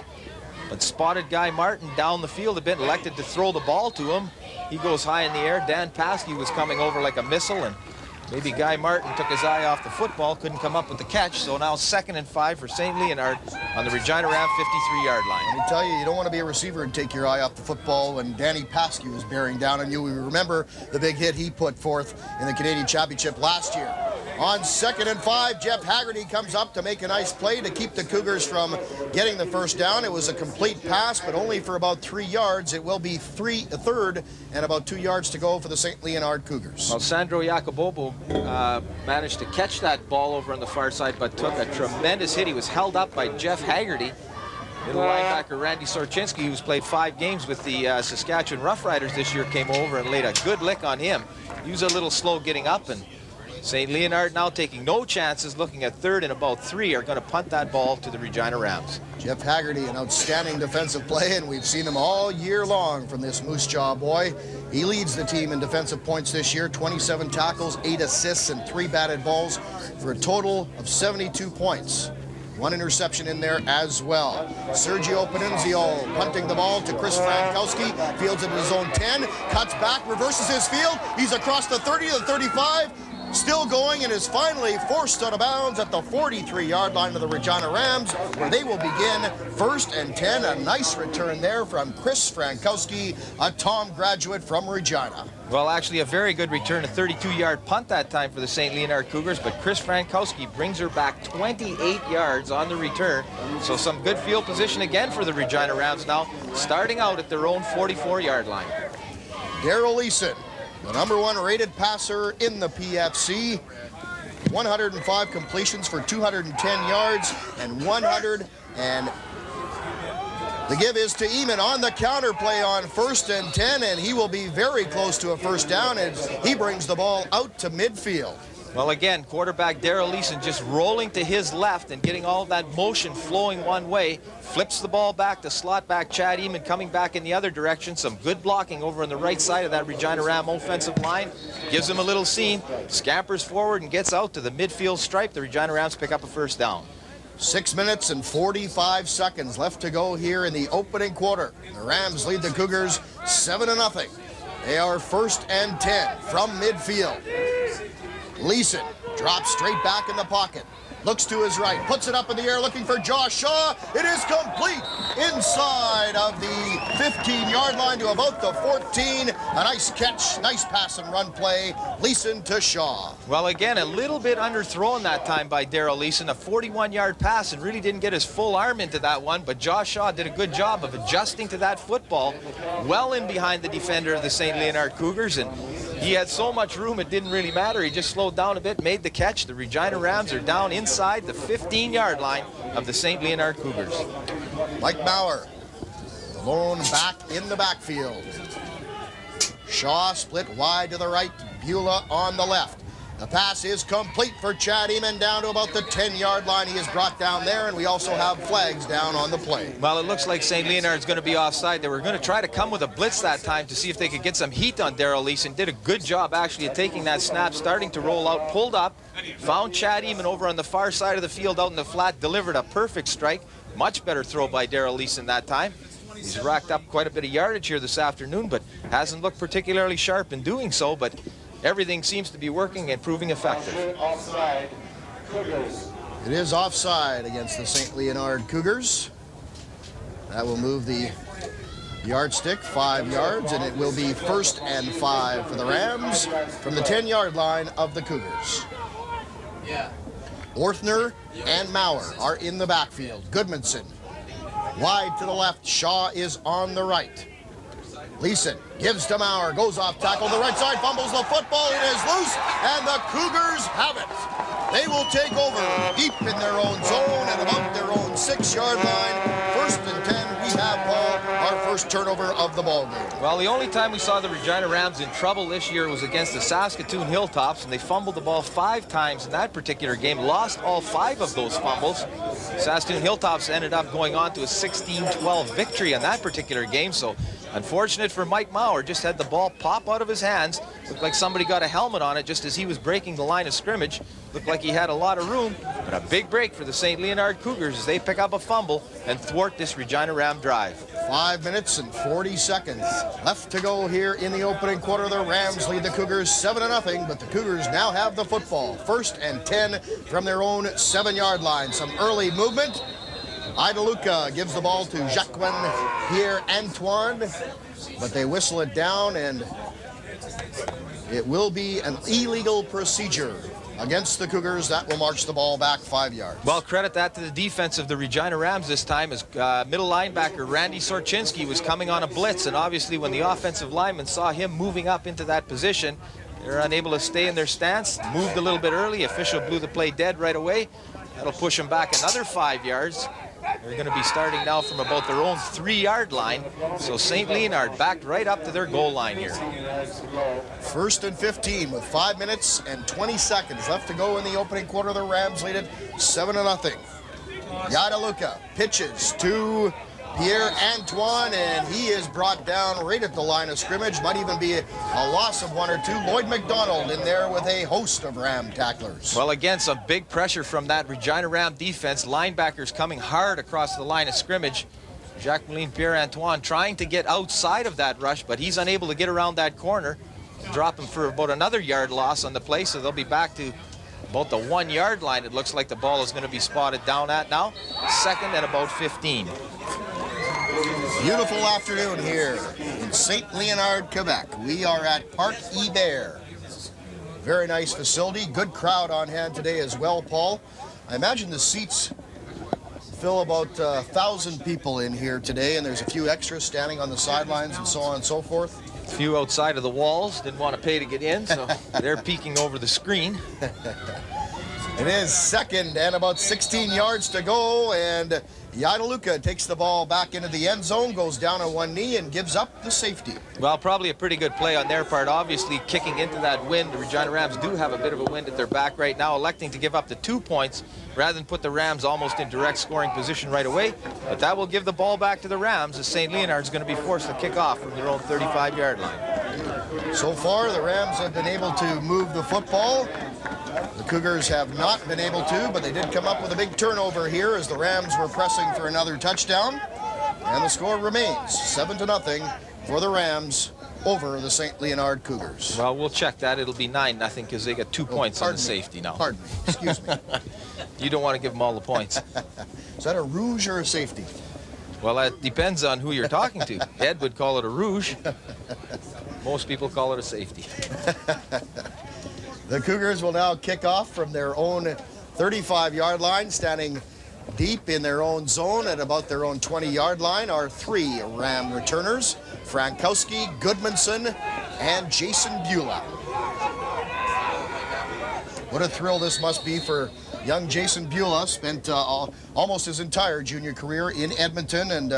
but spotted Guy Martin down the field a bit, elected to throw the ball to him. He goes high in the air. Dan Paskey was coming over like a missile, and maybe Guy Martin took his eye off the football, couldn't come up with the catch. So now 2nd and 5 for St. Leonard on the Regina Ram 53-yard line. Let me tell you, you don't want to be a receiver and take your eye off the football when Danny Paskey was bearing down on you. We remember the big hit he put forth in the Canadian Championship last year. On 2nd and 5, Jeff Haggerty comes up to make a nice play to keep the Cougars from getting the first down. It was a complete pass, but only for about 3 yards. It will be 3rd and about 2 yards to go for the St. Leonard Cougars. Well, Sandro Jacobobo managed to catch that ball over on the far side, but took a tremendous hit. He was held up by Jeff Haggerty. Middle linebacker Randy Sorchinski, who's played 5 games with the Saskatchewan Roughriders this year, came over and laid a good lick on him. He was a little slow getting up, and St. Leonard now taking no chances, looking at 3rd and about 3, are going to punt that ball to the Regina Rams. Jeff Haggerty, an outstanding defensive play, and we've seen him all year long from this Moose Jaw boy. He leads the team in defensive points this year, 27 tackles, 8 assists, and 3 batted balls for a total of 72 points. 1 interception in there as well. Sergio Panunzio punting the ball to Chris Frankowski, fields it at his own 10, cuts back, reverses his field. He's across the 30 to the 35. Still going, and is finally forced out of bounds at the 43-yard line of the Regina Rams, where they will begin 1st and 10. A nice return there from Chris Frankowski, a Tom graduate from Regina. Well, actually a very good return, a 32-yard punt that time for the St. Leonard Cougars, but Chris Frankowski brings her back 28 yards on the return. So some good field position again for the Regina Rams now, starting out at their own 44-yard line. Daryl Leason, the #1 rated passer in the PFC, 105 completions for 210 yards and 100. And the give is to Eamon on the counter play on 1st and 10, and he will be very close to a first down as he brings the ball out to midfield. Well, again, quarterback Daryl Leason just rolling to his left and getting all of that motion flowing one way. Flips the ball back to slot back Chad Eamon coming back in the other direction. Some good blocking over on the right side of that Regina Ram offensive line. Gives him a little seam, scampers forward and gets out to the midfield stripe. The Regina Rams pick up a first down. 6 minutes and 45 seconds left to go here in the opening quarter. The Rams lead the Cougars 7-0. They are 1st and 10 from midfield. Leason drops straight back in the pocket, looks to his right, puts it up in the air looking for Josh Shaw. It is complete inside of the 15-yard line to about the 14. A nice catch, nice pass and run play. Leason to Shaw. Well, again, a little bit underthrown that time by Daryl Leason. A 41-yard pass and really didn't get his full arm into that one, but Josh Shaw did a good job of adjusting to that football well in behind the defender of the St. Leonard Cougars, and he had so much room it didn't really matter. He just slowed down a bit, made the catch. The Regina Rams are down inside the 15-yard line of the St. Leonard Cougars. Mike Maurer, lone back in the backfield. Shaw split wide to the right, Beulah on the left. The pass is complete for Chad Eamon down to about the 10-yard line. He is brought down there, and we also have flags down on the play. Well, it looks like St. Leonard's going to be offside. They were going to try to come with a blitz that time to see if they could get some heat on Daryl Leason. Did a good job actually at taking that snap, starting to roll out, pulled up, found Chad Eamon over on the far side of the field out in the flat, delivered a perfect strike. Much better throw by Daryl Leason that time. He's racked up quite a bit of yardage here this afternoon, but hasn't looked particularly sharp in doing so, but everything seems to be working and proving effective. It is offside against the St. Leonard Cougars. That will move the yardstick 5 yards, and it will be 1st and 5 for the Rams from the 10-yard line of the Cougars. Orthner and Maurer are in the backfield. Goodmanson wide to the left. Shaw is on the right. Leason gives to Maurer, goes off tackle, the right side, fumbles the football, it is loose, and the Cougars have it. They will take over deep in their own zone at about their own 6-yard line. 1st and 10, we have, Paul, our first turnover of the ball game. Well, the only time we saw the Regina Rams in trouble this year was against the Saskatoon Hilltops, and they fumbled the ball 5 times in that particular game, lost all 5 of those fumbles. Saskatoon Hilltops ended up going on to a 16-12 victory on that particular game, so unfortunate for Mike Maurer, just had the ball pop out of his hands. Looked like somebody got a helmet on it just as he was breaking the line of scrimmage. Looked like he had a lot of room, But a big break for the St. Leonard Cougars as they pick up a fumble and thwart this Regina Ram drive. 5 minutes and 40 seconds left to go here in the opening quarter. The Rams lead the Cougars 7-0, but the Cougars now have the football. 1st and 10 from their own 7-yard line. Some early movement. Idaluca gives the ball to Jacqueline Pierre-Antoine, but they whistle it down, and it will be an illegal procedure against the Cougars. That will march the ball back 5 yards. Well, credit that to the defense of the Regina Rams this time, as middle linebacker Randy Sorchinski was coming on a blitz, and obviously when the offensive linemen saw him moving up into that position, they're unable to stay in their stance, moved a little bit early. Official blew the play dead right away. That'll push them back another 5 yards. They're going to be starting now from about their own 3-yard line. So St. Leonard backed right up to their goal line here. 1st and 15 with 5 minutes and 20 seconds left to go in the opening quarter. The Rams lead it 7-0. Idaluca pitches to Pierre-Antoine, and he is brought down right at the line of scrimmage. Might even be a loss of 1 or 2. Lloyd McDonald in there with a host of Ram tacklers. Well, again, some big pressure from that Regina Ram defense. Linebackers coming hard across the line of scrimmage. Jacqueline Pierre-Antoine trying to get outside of that rush, but he's unable to get around that corner. Drop him for about another yard loss on the play, so they'll be back to about the 1-yard line. It looks like the ball is going to be spotted down at now. 2nd and about 15. Beautiful afternoon here in St. Leonard, Quebec. We are at Parc Hébert. Very nice facility. Good crowd on hand today as well, Paul. I imagine the seats fill about 1,000 people in here today, and there's a few extras standing on the sidelines and so on and so forth. A few outside of the walls didn't want to pay to get in, so they're peeking over the screen. It is 2nd and about 16 yards to go, and Idaluca takes the ball back into the end zone, goes down on one knee, and gives up the safety. Well, probably a pretty good play on their part. Obviously, kicking into that wind, the Regina Rams do have a bit of a wind at their back right now, electing to give up the 2 points rather than put the Rams almost in direct scoring position right away. But that will give the ball back to the Rams, as St. Leonard's going to be forced to kick off from their own 35-yard line. So far, the Rams have been able to move the football. The Cougars have not been able to, but they did come up with a big turnover here as the Rams were pressing for another touchdown. And the score remains 7-0 for the Rams over the St. Leonard Cougars. Well, we'll check that. It'll be 9-0 because they got 2 points on the safety now. Pardon me. Excuse me. You don't want to give them all the points. Is that a rouge or a safety? Well, that depends on who you're talking to. Ed would call it a rouge. Most people call it a safety. The Cougars will now kick off from their own 35-yard line, standing deep in their own zone at about their own 20-yard line are 3 Ram returners, Frankowski, Goodmanson, and Jason Beulah. What a thrill this must be for young Jason Beulah. Spent almost his entire junior career in Edmonton, and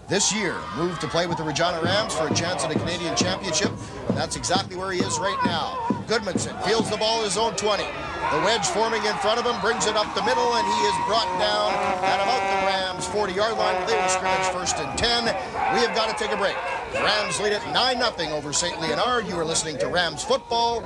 this year moved to play with the Regina Rams for a chance at a Canadian championship, and that's exactly where he is right now. Goodmanson fields the ball at his own 20. The wedge forming in front of him, brings it up the middle, and he is brought down at about the Rams' 40-yard line. They will scrimmage 1st and 10. We have got to take a break. The Rams lead it 9-0 over St. Leonard. You are listening to Rams Football.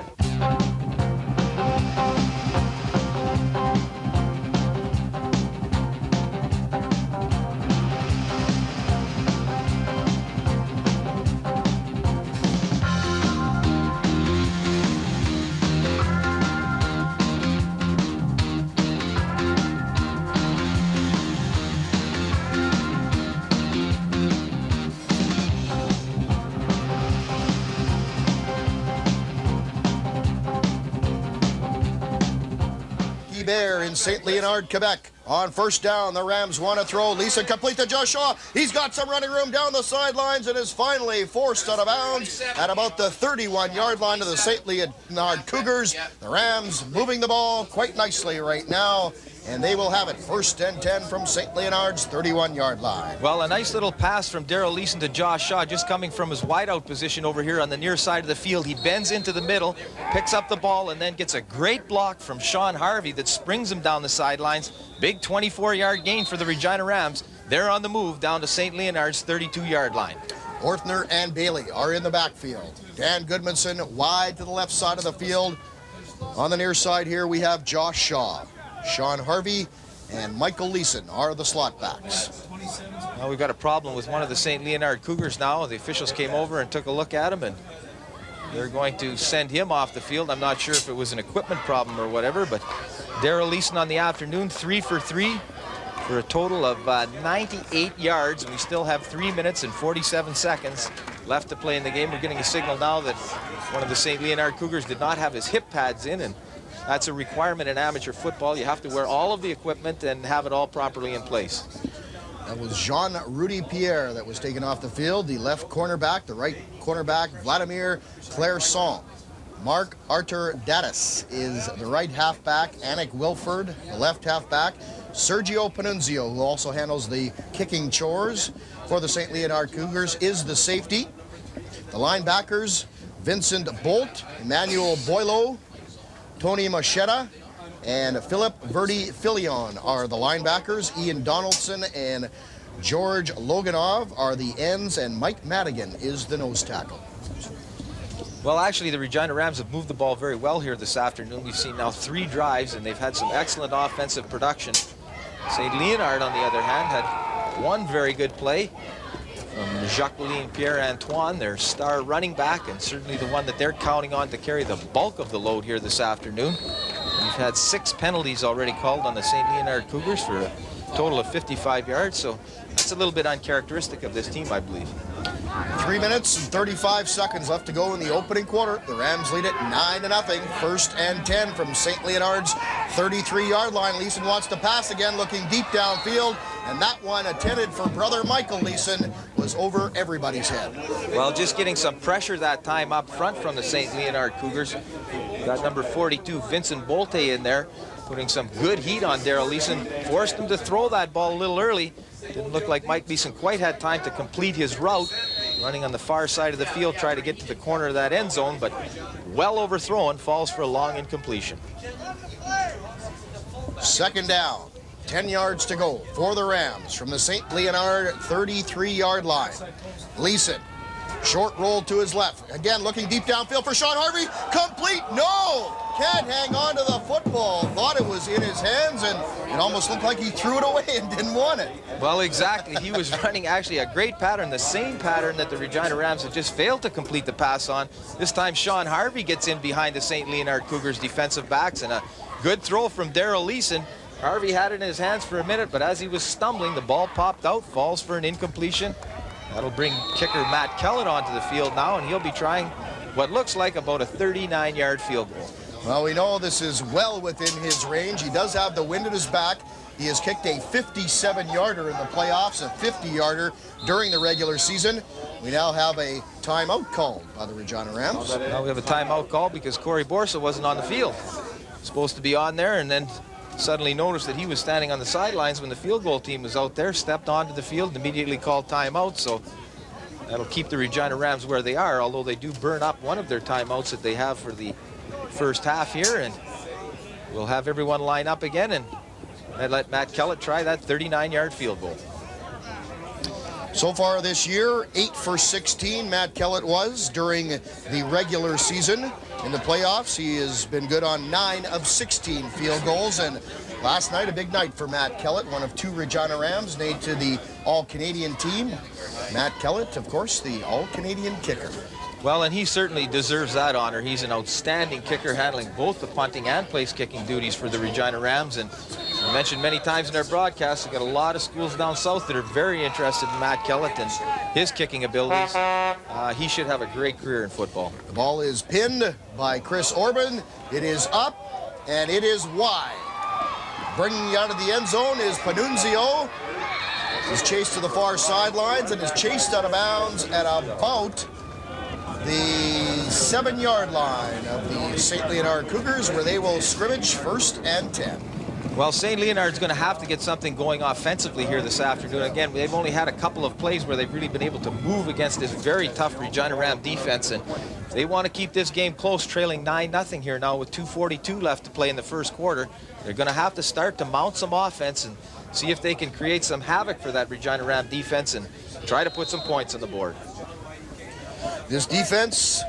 In St. Leonard, Quebec. On 1st down, the Rams want to throw. Leason complete to Josh Shaw. He's got some running room down the sidelines and is finally forced out of bounds at about the 31-yard line of the St. Leonard Cougars. The Rams moving the ball quite nicely right now, and they will have it 1st and 10 from St. Leonard's 31-yard line. Well, a nice little pass from Daryl Leason to Josh Shaw, just coming from his wideout position over here on the near side of the field. He bends into the middle, picks up the ball, and then gets a great block from Sean Harvey that springs him down the sidelines. Big 24-yard gain for the Regina Rams. They're on the move down to St. Leonard's 32-yard line. Ortner and Bailey are in the backfield. Dan Goodmanson wide to the left side of the field. On the near side here, we have Josh Shaw. Sean Harvey and Michael Leeson are the slot backs. Well, we've got a problem with one of the St. Leonard Cougars now. The officials came over and took a look at him, and they're going to send him off the field. I'm not sure if it was an equipment problem or whatever, but Daryl Leason on the afternoon, 3 for 3 for a total of 98 yards. And we still have 3 minutes and 47 seconds left to play in the game. We're getting a signal now that one of the St. Leonard Cougars did not have his hip pads in, and that's a requirement in amateur football. You have to wear all of the equipment and have it all properly in place. That was Jean-Rudy Pierre that was taken off the field. The left cornerback, the right cornerback, Vladimir Clairson. Mark Artur Daddis is the right halfback. Anik Wilford, the left halfback. Sergio Panunzio, who also handles the kicking chores for the St. Leonard Cougars, is the safety. The linebackers, Vincent Bolt, Emmanuel Boilo, Tony Machetta, and Philip Verdi-Filion are the linebackers. Ian Donaldson and George Loganov are the ends, and Mike Madigan is the nose tackle. Well, actually, the Regina Rams have moved the ball very well here this afternoon. We've seen now 3 drives, and they've had some excellent offensive production. St. Leonard, on the other hand, had 1 very good play from Jacqueline Pierre-Antoine, their star running back, and certainly the one that they're counting on to carry the bulk of the load here this afternoon. We've had 6 penalties already called on the St. Leonard Cougars for a total of 55 yards, so that's a little bit uncharacteristic of this team, I believe. 3 minutes and 35 seconds left to go in the opening quarter. The Rams lead it 9-0. 1st and 10 from St. Leonard's 33-yard line. Leeson wants to pass again, looking deep downfield, and that one intended for brother Michael Leeson was over everybody's head. Well, just getting some pressure that time up front from the St. Leonard Cougars. Got number 42, Vincent Bolte, in there, putting some good heat on Daryl Leason. Forced him to throw that ball a little early. Didn't look like Mike Leeson quite had time to complete his route. Running on the far side of the field, try to get to the corner of that end zone, but well overthrown, falls for a long incompletion. 2nd down, 10 yards to go for the Rams from the St. Leonard 33-yard line. Leeson, short roll to his left. Again, looking deep downfield for Sean Harvey. Complete, no! Can't hang on to the football. Thought it was in his hands, and it almost looked like he threw it away and didn't want it. Well, exactly. He was running actually a great pattern, the same pattern that the Regina Rams had just failed to complete the pass on. This time, Sean Harvey gets in behind the St. Leonard Cougars defensive backs, and a good throw from Daryl Leason. Harvey had it in his hands for a minute, but as he was stumbling, the ball popped out, falls for an incompletion. That'll bring kicker Matt Kellett onto the field now, and he'll be trying what looks like about a 39-yard field goal. Well, we know this is well within his range. He does have the wind at his back. He has kicked a 57-yarder in the playoffs, a 50-yarder during the regular season. We now have a timeout called by the Regina Rams. Now we have a timeout call because Corey Borsa wasn't on the field. Supposed to be on there, and then suddenly noticed that he was standing on the sidelines when the field goal team was out there, stepped onto the field, and immediately called timeout. So that'll keep the Regina Rams where they are, although they do burn up one of their timeouts that they have for the first half here, and we'll have everyone line up again and let Matt Kellett try that 39-yard field goal. So far this year, 8 for 16 Matt Kellett was during the regular season. In the playoffs, he has been good on 9 of 16 field goals, and last night a big night for Matt Kellett, one of 2 Regina Rams named to the All-Canadian team. Matt Kellett, of course, the All-Canadian kicker. Well, and he certainly deserves that honor. He's an outstanding kicker, handling both the punting and place kicking duties for the Regina Rams. And I mentioned many times in our broadcast, we've got a lot of schools down south that are very interested in Matt Kellett and his kicking abilities. He should have a great career in football. The ball is pinned by Chris Orban. It is up, and it is wide. Bringing it out of the end zone is Panunzio. He's chased to the far sidelines and is chased out of bounds at about the 7-yard line of the St. Leonard Cougars, where they will scrimmage 1st and 10. Well, St. Leonard's going to have to get something going offensively here this afternoon. Again, they've only had a couple of plays where they've really been able to move against this very tough Regina Ram defense, and if they want to keep this game close, trailing 9-0 here now with 2:42 left to play in the first quarter, they're going to have to start to mount some offense and see if they can create some havoc for that Regina Ram defense and try to put some points on the board. This defense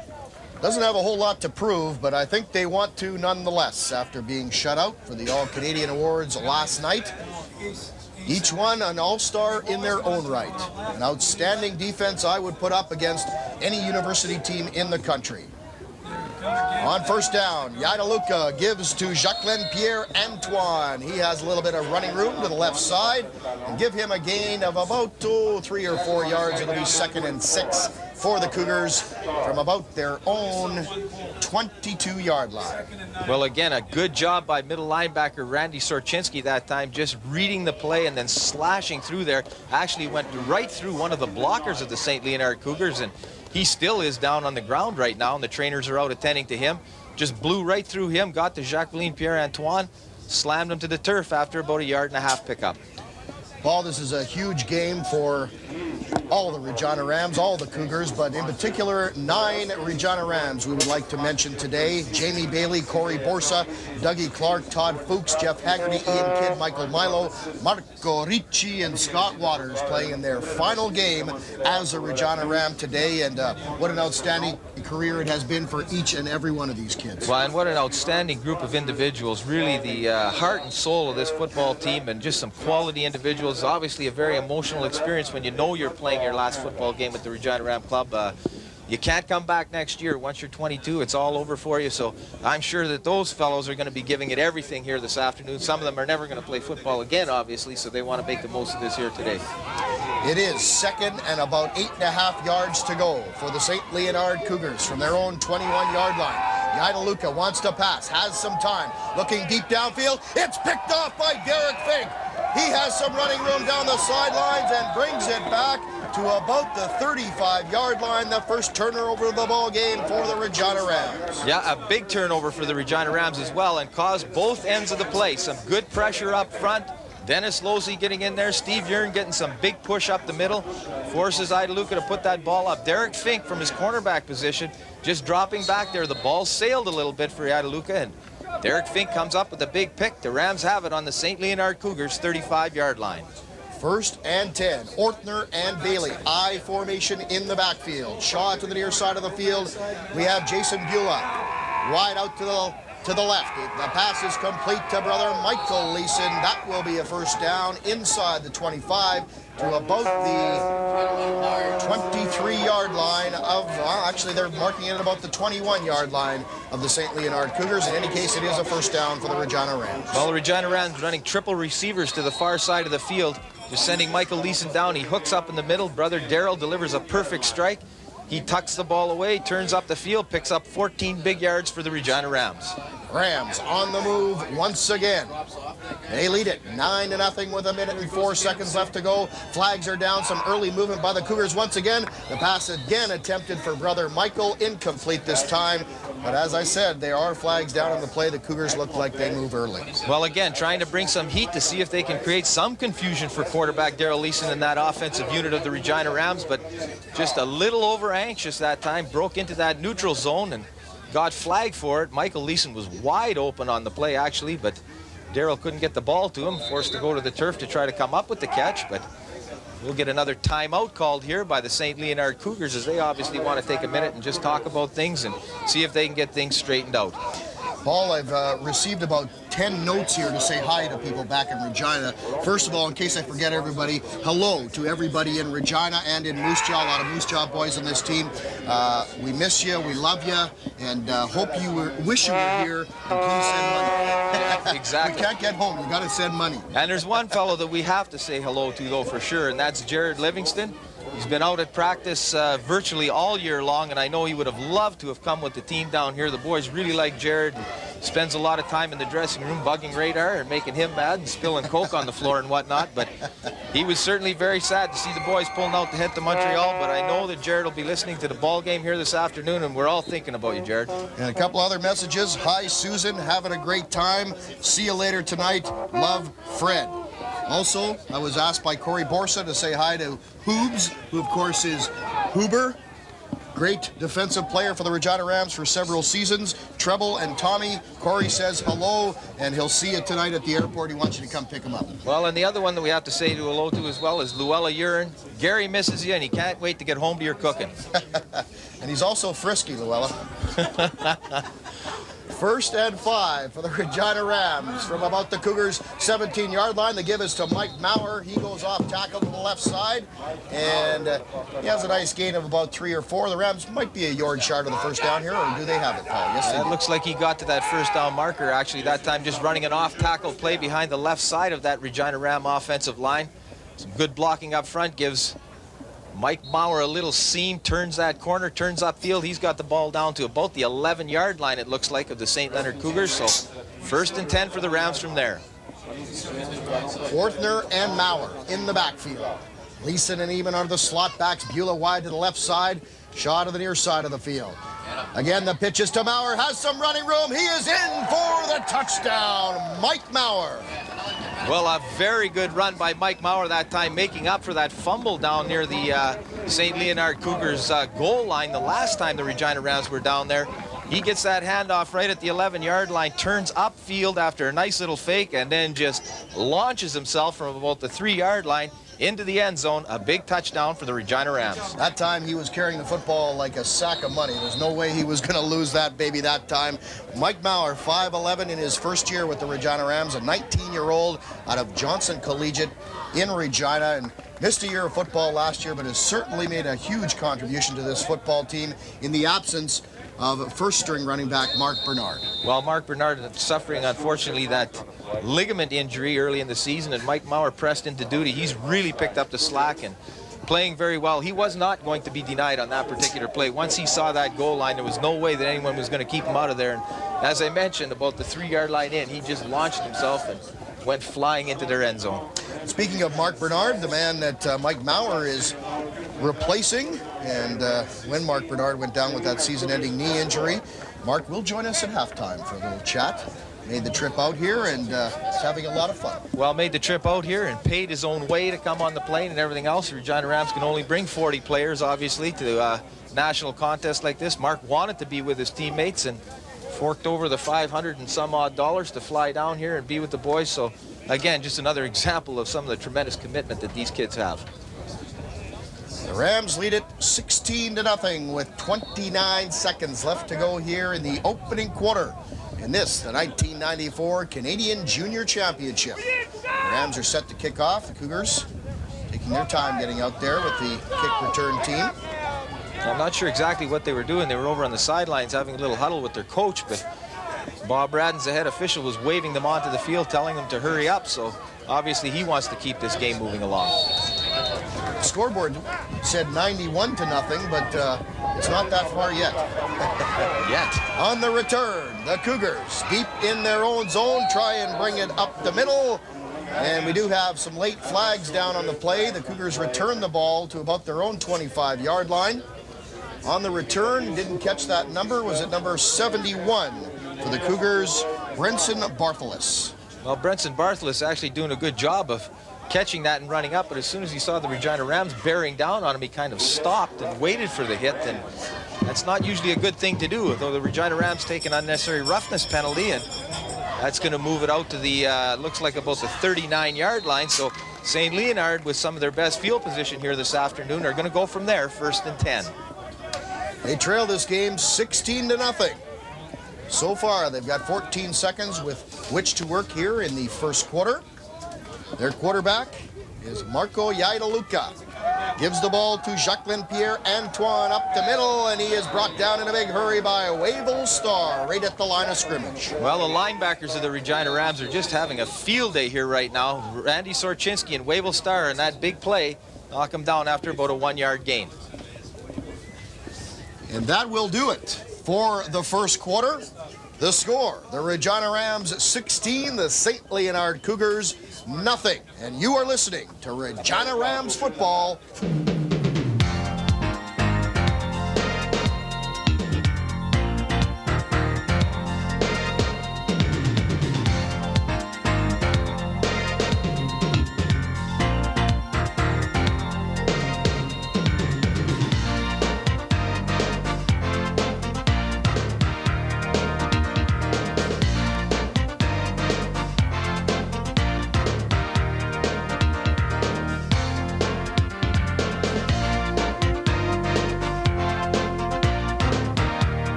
doesn't have a whole lot to prove, but I think they want to nonetheless after being shut out for the All-Canadian Awards last night. Each one an all-star in their own right. An outstanding defense I would put up against any university team in the country. On first down, Yadaluka gives to Jacqueline Pierre-Antoine. He has a little bit of running room to the left side and give him a gain of about 3 or 4 yards. It'll be 2nd and 6 for the Cougars from about their own 22-yard line. Well, again, a good job by middle linebacker Randy Sorchinski that time, just reading the play and then slashing through there. Actually went right through one of the blockers of the St. Leonard Cougars, and he still is down on the ground right now, and the trainers are out attending to him. Just blew right through him, got to Jacqueline Pierre-Antoine, slammed him to the turf after about a 1.5 yard pickup. Paul, this is a huge game for all the Regina Rams, all the Cougars, but in particular 9 Regina Rams we would like to mention today. Jamie Bailey, Corey Borsa, Dougie Clark, Todd Fuchs, Jeff Haggerty, Ian Kidd, Michael Milo, Marco Ricci, and Scott Waters playing in their final game as a Regina Ram today, and what an outstanding career it has been for each and every one of these kids. Well, and what an outstanding group of individuals, really the heart and soul of this football team, and just some quality individuals. Obviously a very emotional experience when you know you're playing your last football game with the Regina Ram Club. You can't come back next year. Once you're 22, it's all over for you. So I'm sure that those fellows are going to be giving it everything here this afternoon. Some of them are never going to play football again, obviously, so they want to make the most of this here today. It is 2nd and about 8.5 yards to go for the St. Leonard Cougars from their own 21-yard line. Yadaluka wants to pass, has some time, looking deep downfield. It's picked off by Derek Fink. He has some running room down the sidelines and brings it back to about the 35-yard line. The first turnover of the ball game for the Regina Rams. Yeah, a big turnover for the Regina Rams as well, and caused both ends of the play. Some good pressure up front. Dennis Losey getting in there. Steve Yearn getting some big push up the middle. Forces Yadaluka to put that ball up. Derek Fink from his cornerback position just dropping back there. The ball sailed a little bit for Yadaluka, and Derek Fink comes up with a big pick. The Rams have it on the St. Leonard Cougars 35-yard line. 1st and 10. Ortner and Bailey. I formation in the backfield. Shaw to the near side of the field. We have Jason Beulah wide out to the left. The pass is complete to brother Michael Leason. That will be a first down inside the 25 to about the 23-yard line of, actually they're marking it about the 21-yard line of the St. Leonard Cougars. In any case, it is a first down for the Regina Rams. Well, the Regina Rams running triple receivers to the far side of the field. Just sending Michael Leason down. He hooks up in the middle. Brother Daryl delivers a perfect strike. He tucks the ball away, turns up the field, picks up 14 big yards for the Regina Rams. Rams on the move once again. They lead it 9-0 with 1 minute and 4 seconds left to go. Flags are down. Some early movement by the Cougars once again. The pass again attempted for brother Michael. Incomplete this time. But as I said, there are flags down on the play. The Cougars look like they move early. Well, again, trying to bring some heat to see if they can create some confusion for quarterback Daryl Leason in that offensive unit of the Regina Rams, but just a little over anxious that time. Broke into that neutral zone and got flagged for it. Michael Leason was wide open on the play, actually, but Daryl couldn't get the ball to him, forced to go to the turf to try to come up with the catch, but we'll get another timeout called here by the St. Leonard Cougars, as they obviously want to take a minute and just talk about things and see if they can get things straightened out. Paul, I've received about 10 notes here to say hi to people back in Regina. First of all, in case I forget everybody, hello to everybody in Regina and in Moose Jaw. A lot of Moose Jaw boys on this team. We miss you, we love you, and wish you were here, and please send money. Exactly. We can't get home, we got to send money. And there's one fellow that we have to say hello to, though, for sure, and that's Jared Livingston. He's been out at practice virtually all year long, and I know he would have loved to have come with the team down here. The boys really like Jared. Spends a lot of time in the dressing room bugging Radar and making him mad and spilling Coke on the floor and whatnot. But he was certainly very sad to see the boys pulling out to head to Montreal. But I know that Jared will be listening to the ball game here this afternoon, and we're all thinking about you, Jared. And a couple other messages. Hi, Susan. Having a great time. See you later tonight. Love, Fred. Also, I was asked by Corey Borsa to say hi to Hoobs, who of course is Huber. Great defensive player for the Regina Rams for several seasons. Treble and Tommy. Corey says hello, and he'll see you tonight at the airport. He wants you to come pick him up. Well, and the other one that we have to say hello to as well is Luella Urine. Gary misses you, and he can't wait to get home to your cooking. And he's also frisky, Luella. 1st and 5 for the Regina Rams from about the Cougars' 17-yard line. The give is to Mike Maurer. He goes off tackle to the left side, and he has a nice gain of about 3 or 4. The Rams might be a yard short of the first down here, or do they have it, Paul? Yes, they do. It looks like he got to that first down marker, actually, that time just running an off-tackle play behind the left side of that Regina Ram offensive line. Some good blocking up front gives Mike Maurer a little seam, turns that corner, turns upfield. He's got the ball down to about the 11-yard line, it looks like, of the St. Leonard Cougars. So 1st and 10 for the Rams from there. Fortner and Maurer in the backfield. Leeson and Eben are the slot backs. Beulah wide to the left side. Shaw to the near side of the field. Again, the pitch is to Maurer. Has some running room. He is in for the touchdown. Mike Maurer. Well, a very good run by Mike Maurer that time, making up for that fumble down near the St. Leonard Cougars goal line the last time the Regina Rams were down there. He gets that handoff right at the 11-yard line, turns upfield after a nice little fake, and then just launches himself from about the 3-yard line into the end zone. A big touchdown for the Regina Rams. That time he was carrying the football like a sack of money. There's no way he was going to lose that baby that time. Mike Maurer, 5'11" in his first year with the Regina Rams, a 19-year-old out of Johnson Collegiate in Regina, and missed a year of football last year, but has certainly made a huge contribution to this football team in the absence of first-string running back Mark Bernard. Well, Mark Bernard suffering, unfortunately, that ligament injury early in the season, and Mike Maurer pressed into duty. He's really picked up the slack and playing very well. He was not going to be denied on that particular play. Once he saw that goal line, there was no way that anyone was going to keep him out of there. And as I mentioned, about the 3-yard line in, he just launched himself and went flying into their end zone. Speaking of Mark Bernard, the man that Mike Maurer is replacing, and when Mark Bernard went down with that season-ending knee injury, Mark will join us at halftime for a little chat. Made the trip out here and is having a lot of fun. Well, made the trip out here and paid his own way to come on the plane and everything else. The Regina Rams can only bring 40 players, obviously, to a national contest like this. Mark wanted to be with his teammates and forked over the $500 and some odd to fly down here and be with the boys. So, again, just another example of some of the tremendous commitment that these kids have. The Rams lead it 16-0 with 29 seconds left to go here in the opening quarter. In this, the 1994 Canadian Junior Championship. The Rams are set to kick off. The Cougars taking their time getting out there with the kick return team. I'm not sure exactly what they were doing. They were over on the sidelines having a little huddle with their coach, but Bob Braddon's the head official was waving them onto the field, telling them to hurry up. So obviously he wants to keep this game moving along. The scoreboard said 91-0, but it's not that far yet. On the return, the Cougars deep in their own zone, try and bring it up the middle. And we do have some late flags down on the play. The Cougars return the ball to about their own 25-yard line. On the return, didn't catch that number, was it number 71 for the Cougars, Brenson Barthelus. Well, Brenson Barthelus actually doing a good job of catching that and running up, but as soon as he saw the Regina Rams bearing down on him, he kind of stopped and waited for the hit, and that's not usually a good thing to do, though the Regina Rams take an unnecessary roughness penalty, and that's going to move it out to the, looks like about the 39-yard line, so St. Leonard, with some of their best field position here this afternoon, are going to go from there, 1st and 10. They trail this game 16-0. So far, they've got 14 seconds with which to work here in the first quarter. Their quarterback is Marco Yaidaluca. Gives the ball to Jacqueline Pierre-Antoine up the middle, and he is brought down in a big hurry by Wavell Starr right at the line of scrimmage. Well, the linebackers of the Regina Rams are just having a field day here right now. Randy Sorchinski and Wavell Starr in that big play knock him down after about a 1-yard gain. And that will do it for the first quarter. The score, the Regina Rams 16, the St. Leonard Cougars nothing. And you are listening to Regina Rams football.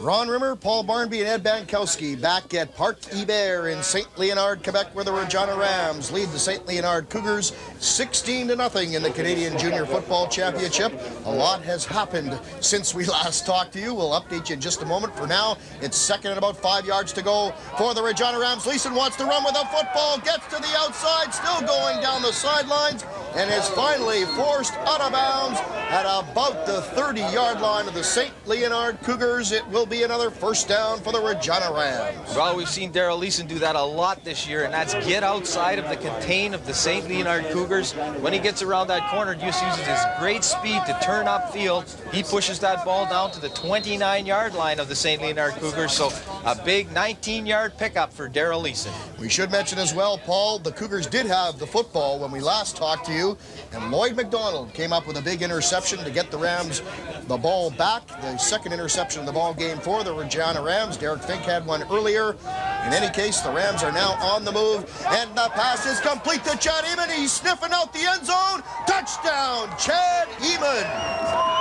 Ron Rimmer, Paul Barnby, and Ed Bankowski back at Parc Hébert in St. Leonard, Quebec, where the Regina Rams lead the St. Leonard Cougars 16-0 in the Canadian Junior Football Championship. A lot has happened since we last talked to you. We'll update you in just a moment. For now, it's second and about 5 yards to go for the Regina Rams. Leason wants to run with the football, gets to the outside, still going down the sidelines, and is finally forced out of bounds at about the 30-yard line of the St. Leonard Cougars. It will be another first down for the Regina Rams. Well, we've seen Daryl Leason do that a lot this year, and that's get outside of the contain of the St. Leonard Cougars. When he gets around that corner, just uses his great speed to turn upfield. He pushes that ball down to the 29-yard line of the St. Leonard Cougars, so a big 19-yard pickup for Daryl Leason. We should mention as well, Paul, the Cougars did have the football when we last talked to you, and Lloyd McDonald came up with a big interception to get the Rams the ball back. The second interception of the ball game for the Regina Rams. Derek Fink had one earlier. In any case, the Rams are now on the move, and the pass is complete to Chad Eamon. He's sniffing out the end zone. Touchdown, Chad Eamon.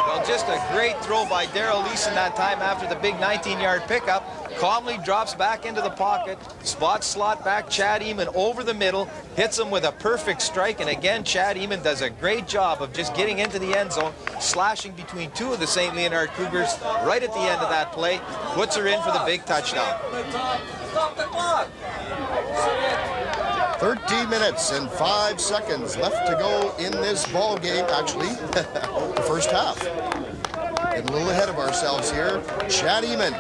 Well, just a great throw by Daryl Leason that time after the big 19-yard pickup. Calmly drops back into the pocket, spots slot back Chad Eamon over the middle, hits him with a perfect strike, and again, Chad Eamon does a great job of just getting into the end zone, slashing between two of the St. Leonard Cougars right at the end of that play, puts her in for the big touchdown. 13 minutes and 5 seconds left to go in this ball game, actually, the first half. Getting a little ahead of ourselves here. Chad Eamon,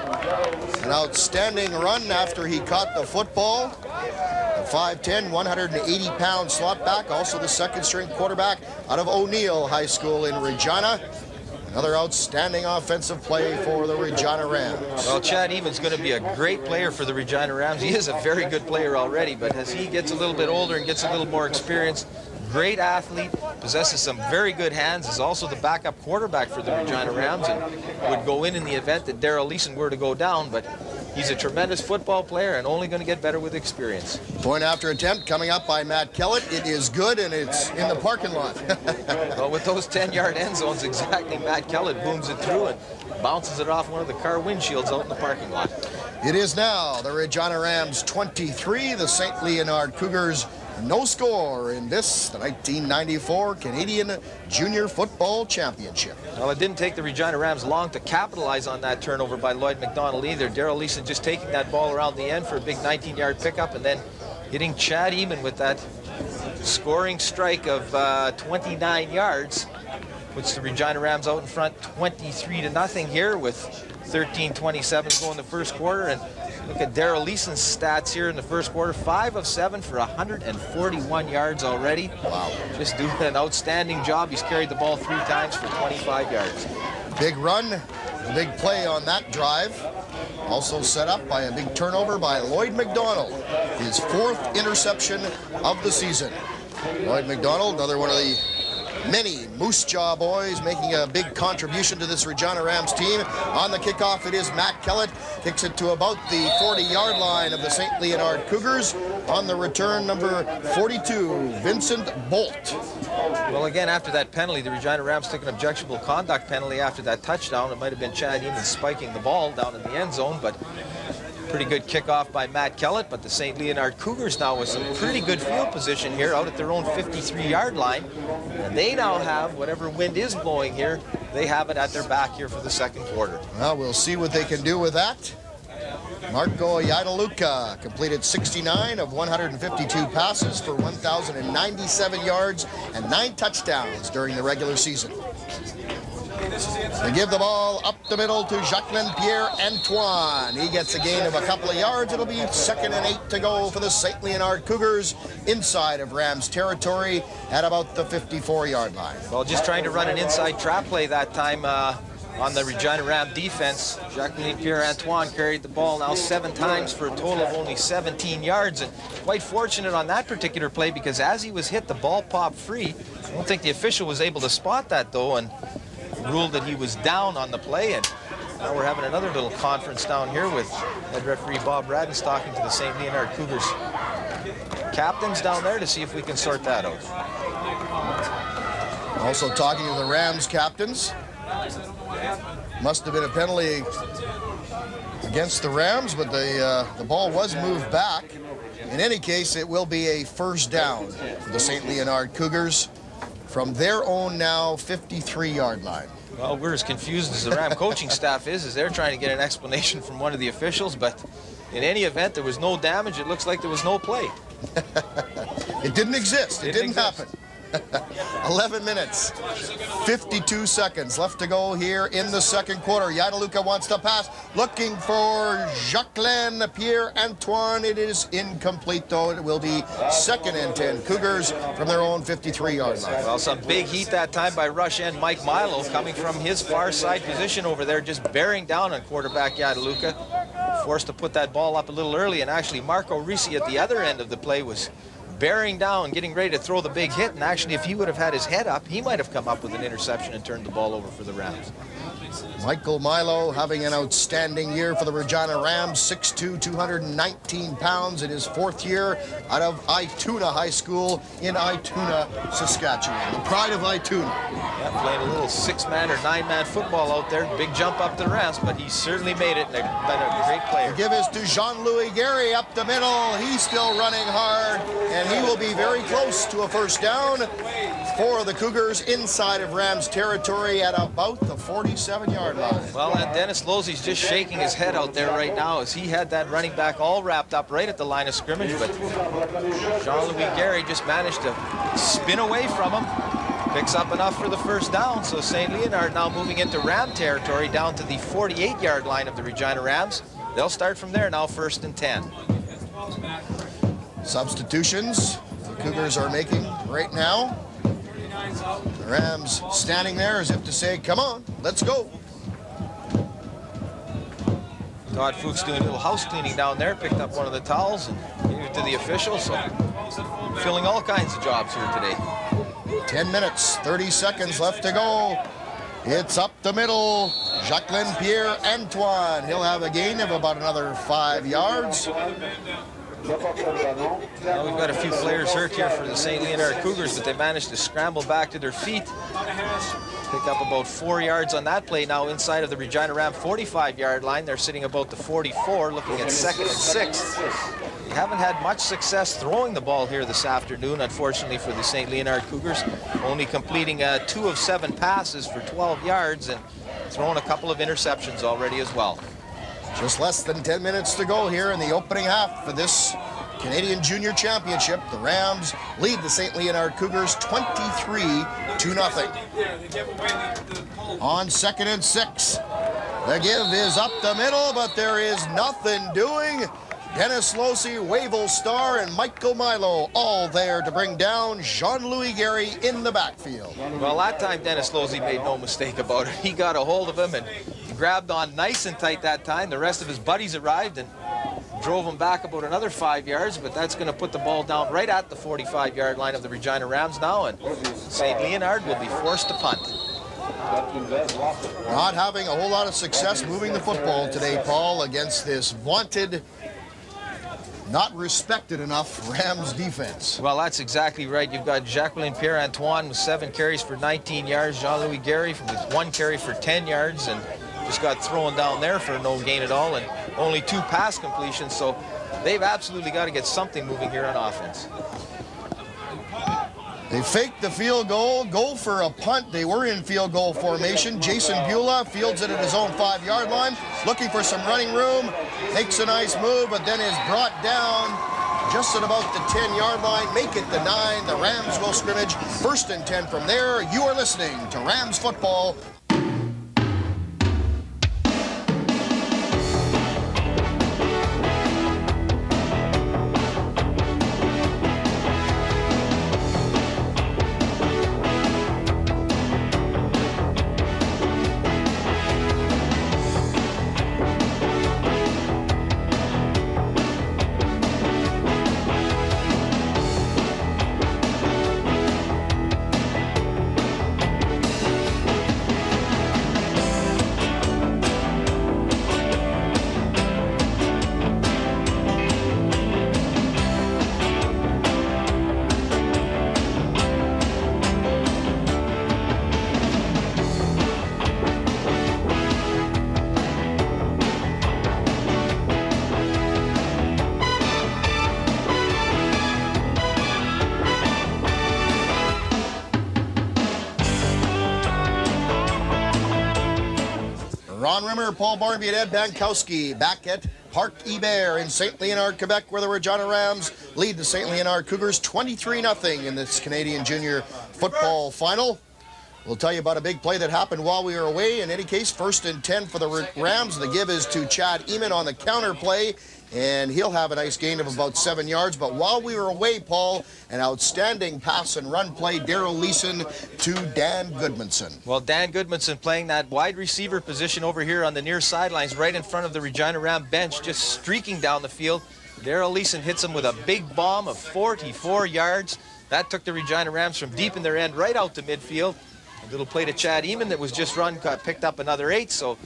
an outstanding run after he caught the football. The 5'10", 180-pound slot back, also the second-string quarterback out of O'Neill High School in Regina. Another outstanding offensive play for the Regina Rams. Well, Chad Eamon's going to be a great player for the Regina Rams. He is a very good player already, but as he gets a little bit older and gets a little more experience, great athlete, possesses some very good hands, is also the backup quarterback for the Regina Rams, and would go in the event that Daryl Leason were to go down, but he's a tremendous football player and only going to get better with experience. Point after attempt coming up by Matt Kellett. It is good, and it's in the parking lot. Well, with those 10-yard end zones, exactly, Matt Kellett booms it through and bounces it off one of the car windshields out in the parking lot. It is now the Regina Rams 23, the St. Leonard Cougars no score in this, the 1994 Canadian Junior Football Championship. Well, it didn't take the Regina Rams long to capitalize on that turnover by Lloyd McDonald either. Daryl Leason just taking that ball around the end for a big 19-yard pickup and then hitting Chad Eamon with that scoring strike of 29 yards, puts the Regina Rams out in front 23-0 here with 13:27 to go in the first quarter. And look at Daryl Leason's stats here in the first quarter. 5 of 7 for 141 yards already. Wow. Just doing an outstanding job. He's carried the ball 3 times for 25 yards. Big run, big play on that drive. Also set up by a big turnover by Lloyd McDonald. His 4th interception of the season. Lloyd McDonald, another one of the many Moose Jaw boys making a big contribution to this Regina Rams team. On the kickoff, it is Matt Kellett. Kicks it to about the 40-yard line of the St. Leonard Cougars. On the return, number 42, Vincent Bolt. Well, again, after that penalty, the Regina Rams took an objectionable conduct penalty after that touchdown. It might have been Chad Eamon spiking the ball down in the end zone, but pretty good kickoff by Matt Kellett. But the St. Leonard Cougars now with some pretty good field position here out at their own 53-yard line. And they now have, whatever wind is blowing here, they have it at their back here for the second quarter. Well, we'll see what they can do with that. Marco Iadaluca completed 69 of 152 passes for 1,097 yards and 9 touchdowns during the regular season. They give the ball up the middle to Jacqueline Pierre-Antoine. He gets a gain of a couple of yards. It'll be 2nd and 8 to go for the St. Leonard Cougars inside of Rams territory at about the 54-yard line. Well, just trying to run an inside trap play that time on the Regina Ram defense. Jacqueline Pierre-Antoine carried the ball now 7 times for a total of only 17 yards. And quite fortunate on that particular play because as he was hit, the ball popped free. I don't think the official was able to spot that, though, and ruled that he was down on the play. And now we're having another little conference down here with head referee Bob Radden talking to the St. Leonard Cougars captains down there to see if we can sort that out. Also talking to the Rams captains. Must have been a penalty against the Rams, but the ball was moved back. In any case, it will be a first down for the St. Leonard Cougars from their own now 53-yard line. Well, we're as confused as the Ram coaching staff is they're trying to get an explanation from one of the officials, but in any event, there was no damage. It looks like there was no play. It didn't exist. It didn't happen. 11 minutes, 52 seconds left to go here in the second quarter. Yadaluka wants to pass, looking for Jacqueline Pierre-Antoine. It is incomplete, though. It will be 2nd and 10. Cougars from their own 53-yard line. Well, some big heat that time by rush end Mike Milo, coming from his far side position over there, just bearing down on quarterback Yadaluka. Forced to put that ball up a little early, and actually Marco Risi at the other end of the play was bearing down, getting ready to throw the big hit, and actually if he would have had his head up, he might have come up with an interception and turned the ball over for the Rams. Michael Milo having an outstanding year for the Regina Rams, 6'2", 219 pounds in his 4th year out of Ituna High School in Ituna, Saskatchewan. The pride of Ituna. Yeah, playing a little 6-man or 9-man football out there. Big jump up to the Rams, but he certainly made it and been a great player. The give is to Jean-Louis Gary up the middle. He's still running hard, and he will be very close to a first down for the Cougars inside of Rams territory at about the 47-yard line. Well, and Dennis Losey's just shaking his head out there right now as he had that running back all wrapped up right at the line of scrimmage, but Jean-Louis Gary just managed to spin away from him. Picks up enough for the first down, so St. Leonard now moving into Ram territory down to the 48-yard line of the Regina Rams. They'll start from there now, 1st and 10. Substitutions the Cougars are making right now. The Rams standing there as if to say, come on, let's go. Todd Fuchs doing a little house cleaning down there, picked up one of the towels and gave it to the officials, so filling all kinds of jobs here today. 10 minutes, 30 seconds left to go. It's up the middle. Jacqueline Pierre-Antoine. He'll have a gain of about another 5 yards. Well, we've got a few players hurt here for the St. Leonard Cougars, but they managed to scramble back to their feet. Pick up about 4 yards on that play now inside of the Regina Ram 45-yard line. They're sitting about the 44, looking at 2nd and 6. They haven't had much success throwing the ball here this afternoon, unfortunately, for the St. Leonard Cougars. Only completing 2 of 7 passes for 12 yards and throwing a couple of interceptions already as well. Just less than 10 minutes to go here in the opening half for this Canadian Junior Championship. The Rams lead the St. Leonard Cougars 23-0. On 2nd and 6. The give is up the middle, but there is nothing doing. Dennis Losey, Wavell Starr, and Michael Milo all there to bring down Jean-Louis Gary in the backfield. Well, that time Dennis Losey made no mistake about it. He got a hold of him and he grabbed on nice and tight that time. The rest of his buddies arrived and drove him back about another 5 yards, but that's going to put the ball down right at the 45-yard line of the Regina Rams now, and St. Leonard will be forced to punt. Not having a whole lot of success moving the football today, Paul, against this vaunted, not respected enough Rams defense. Well, that's exactly right. You've got Jacqueline Pierre-Antoine with 7 carries for 19 yards, Jean-Louis Gary with 1 carry for 10 yards, and just got thrown down there for no gain at all, and only 2 pass completions, so they've absolutely got to get something moving here on offense. They faked the field goal, go for a punt. They were in field goal formation. Jason Beulah fields it at his own 5-yard line, looking for some running room, makes a nice move, but then is brought down just at about the 10-yard line. Make it the 9. The Rams will scrimmage 1st and 10 from there. You are listening to Rams football. Paul Barnaby and Ed Bankowski back at Parc Hébert in St. Leonard, Quebec, where the Regina Rams lead the St. Leonard Cougars 23-0 in this Canadian Junior Football Final. We'll tell you about a big play that happened while we were away. In any case, 1st and 10 for the Rams. The give is to Chad Eamon on the counter play, and he'll have a nice gain of about 7 yards. But while we were away, Paul, an outstanding pass and run play, Daryl Leason to Dan Goodmanson. Well, Dan Goodmanson playing that wide receiver position over here on the near sidelines, right in front of the Regina Ram bench, just streaking down the field. Daryl Leason hits him with a big bomb of 44 yards. That took the Regina Rams from deep in their end right out to midfield. A little play to Chad Eamon that was just run, picked up another 8. So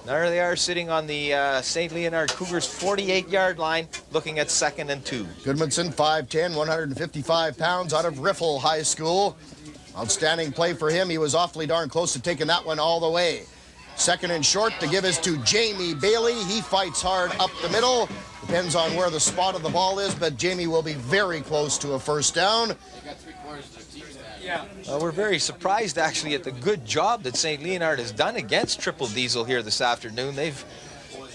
there they are sitting on the St. Leonard Cougars 48-yard line, looking at 2nd and 2. Goodmanson, 5'10", 155 pounds, out of Riffle High School. Outstanding play for him. He was awfully darn close to taking that one all the way. 2nd and short, the give is to Jamie Bailey. He fights hard up the middle. Depends on where the spot of the ball is, but Jamie will be very close to a first down. We're very surprised, actually, at the good job that St. Leonard has done against Triple Diesel here this afternoon. They've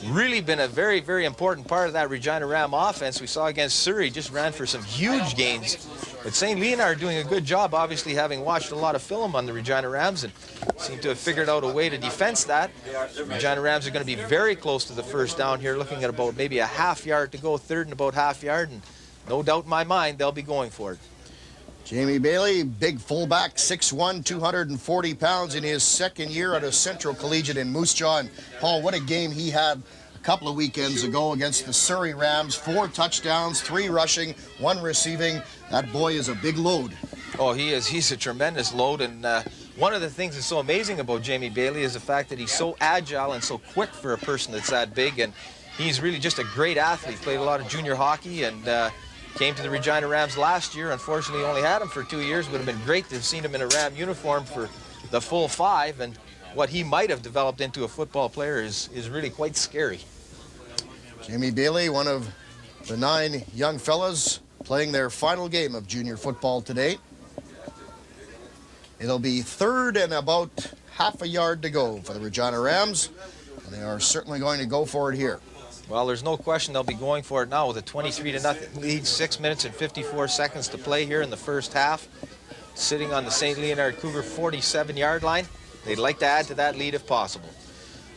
really been a very, very important part of that Regina Ram offense. We saw against Surrey, just ran for some huge gains. But St. Leonard doing a good job, obviously having watched a lot of film on the Regina Rams and seem to have figured out a way to defense that. The Regina Rams are going to be very close to the first down here, looking at about maybe a half yard to go, 3rd and about half yard, and no doubt in my mind they'll be going for it. Jamie Bailey, big fullback, 6'1", 240 pounds in his 2nd year at a Central Collegiate in Moose Jaw. And Paul, what a game he had a couple of weekends ago against the Surrey Rams. 4 touchdowns, 3 rushing, 1 receiving. That boy is a big load. Oh, he is. He's a tremendous load. And one of the things that's so amazing about Jamie Bailey is the fact that he's so agile and so quick for a person that's that big. And he's really just a great athlete. Played a lot of junior hockey and came to the Regina Rams last year. Unfortunately, only had him for 2 years. Would have been great to have seen him in a Ram uniform for the full 5. And what he might have developed into a football player is really quite scary. Jamie Bailey, one of the 9 young fellas playing their final game of junior football to date. It'll be 3rd and about half a yard to go for the Regina Rams. And they are certainly going to go for it here. Well, there's no question they'll be going for it now with a 23-0 lead, 6 minutes and 54 seconds to play here in the first half. Sitting on the St. Leonard Cougar 47-yard line. They'd like to add to that lead if possible.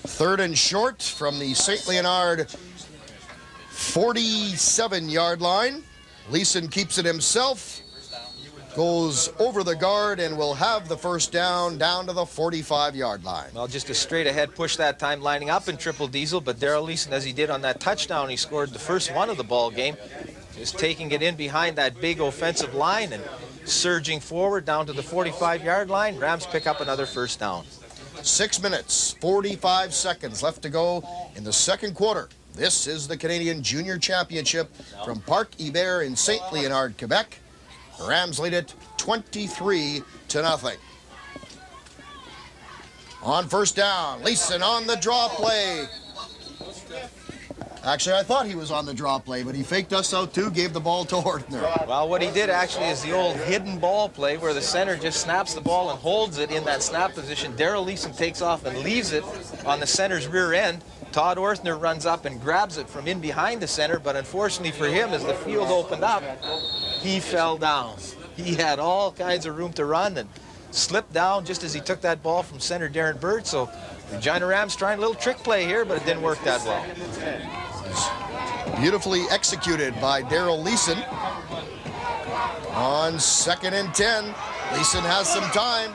3rd and short from the St. Leonard 47-yard line. Leeson keeps it himself. Goes over the guard and will have the first down to the 45-yard line. Well, just a straight-ahead push that time, lining up in Triple Diesel, but Daryl Leason, as he did on that touchdown, he scored the first one of the ball game, just taking it in behind that big offensive line and surging forward down to the 45-yard line. Rams pick up another first down. 6 minutes, 45 seconds left to go in the 2nd quarter. This is the Canadian Junior Championship from Parc Hébert in St. Leonard, Quebec. The Rams lead it 23-0. On first down, Leeson on the draw play. Actually, I thought he was on the draw play, but he faked us out too, gave the ball to Ortner. Well, what he did actually is the old hidden ball play where the center just snaps the ball and holds it in that snap position. Daryl Leason takes off and leaves it on the center's rear end. Todd Ortner runs up and grabs it from in behind the center, but unfortunately for him, as the field opened up, he fell down. He had all kinds of room to run and slipped down just as he took that ball from center Darren Bird. So Regina Rams trying a little trick play here, but it didn't work that well. Beautifully executed by Daryl Leason. On 2nd and 10, Leeson has some time.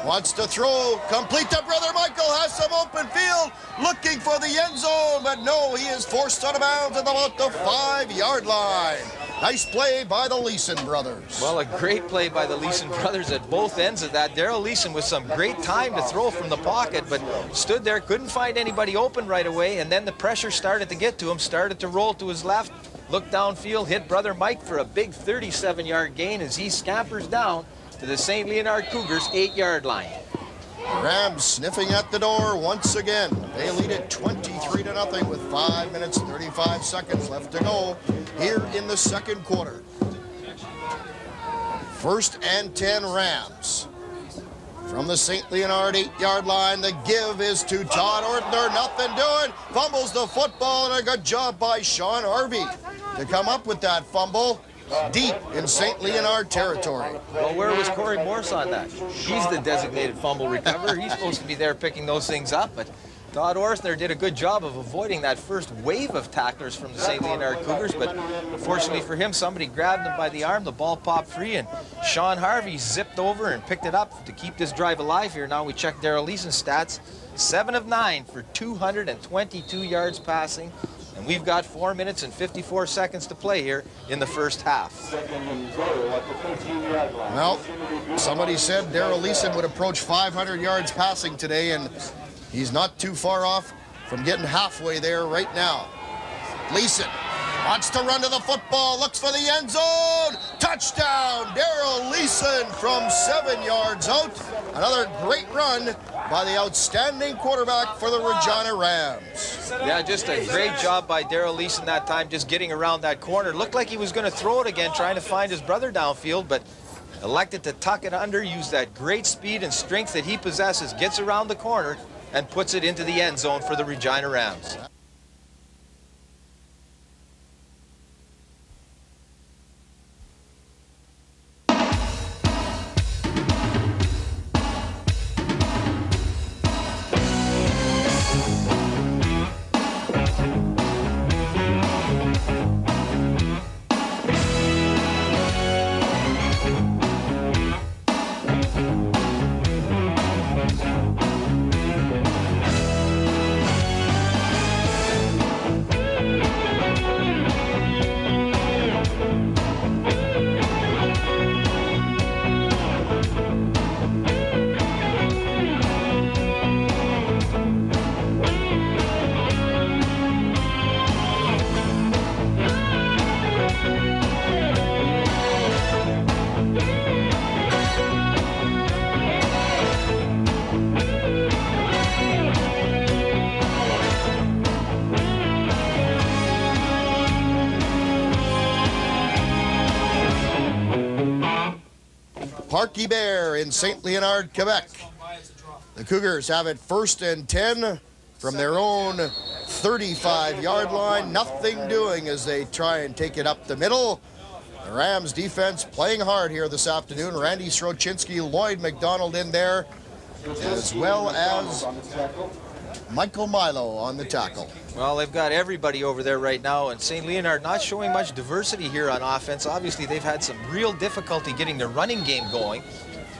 Wants to throw, complete to Brother Michael, has some open field, looking for the end zone, but no, he is forced out of bounds at about the 5-yard line. Nice play by the Leeson brothers. Well, a great play by the Leeson brothers at both ends of that. Daryl Leason with some great time to throw from the pocket, but stood there, couldn't find anybody open right away, and then the pressure started to get to him, started to roll to his left, looked downfield, hit Brother Mike for a big 37-yard gain as he scampers down to the St. Leonard Cougars 8-yard line. Rams sniffing at the door once again. They lead it 23-0 with 5 minutes and 35 seconds left to go here in the 2nd quarter. 1st and 10 Rams. From the St. Leonard 8-yard line, the give is to Todd Ortner. Nothing doing. Fumbles the football, and a good job by Sean Harvey to come up with that fumble deep in St. Leonard territory. Well, where was Corey Morse on that? He's the designated fumble recoverer. He's supposed to be there picking those things up, but Todd Ortner did a good job of avoiding that first wave of tacklers from the St. Leonard Cougars, but unfortunately for him, somebody grabbed him by the arm, the ball popped free, and Sean Harvey zipped over and picked it up to keep this drive alive here. Now we check Daryl Leason's stats. 7 of 9 for 222 yards passing, and we've got 4 minutes and 54 seconds to play here in the first half. Well, somebody said Daryl Leason would approach 500 yards passing today, and he's not too far off from getting halfway there right now. Leason wants to run to the football, looks for the end zone. Touchdown, Daryl Leason from 7 yards out. Another great run by the outstanding quarterback for the Regina Rams. Yeah, just a great job by Daryl Leason that time, just getting around that corner. Looked like he was going to throw it again, trying to find his brother downfield, but elected to tuck it under, use that great speed and strength that he possesses, gets around the corner, and puts it into the end zone for the Regina Rams. Parky Bear in St. Leonard, Quebec. The Cougars have it 1st and 10 from their own 35-yard line. Nothing doing as they try and take it up the middle. The Rams defense playing hard here this afternoon. Randy Sroczynski, Lloyd McDonald in there, as well as Michael Milo on the tackle. Well, they've got everybody over there right now, and St. Leonard not showing much diversity here on offense. Obviously, they've had some real difficulty getting their running game going.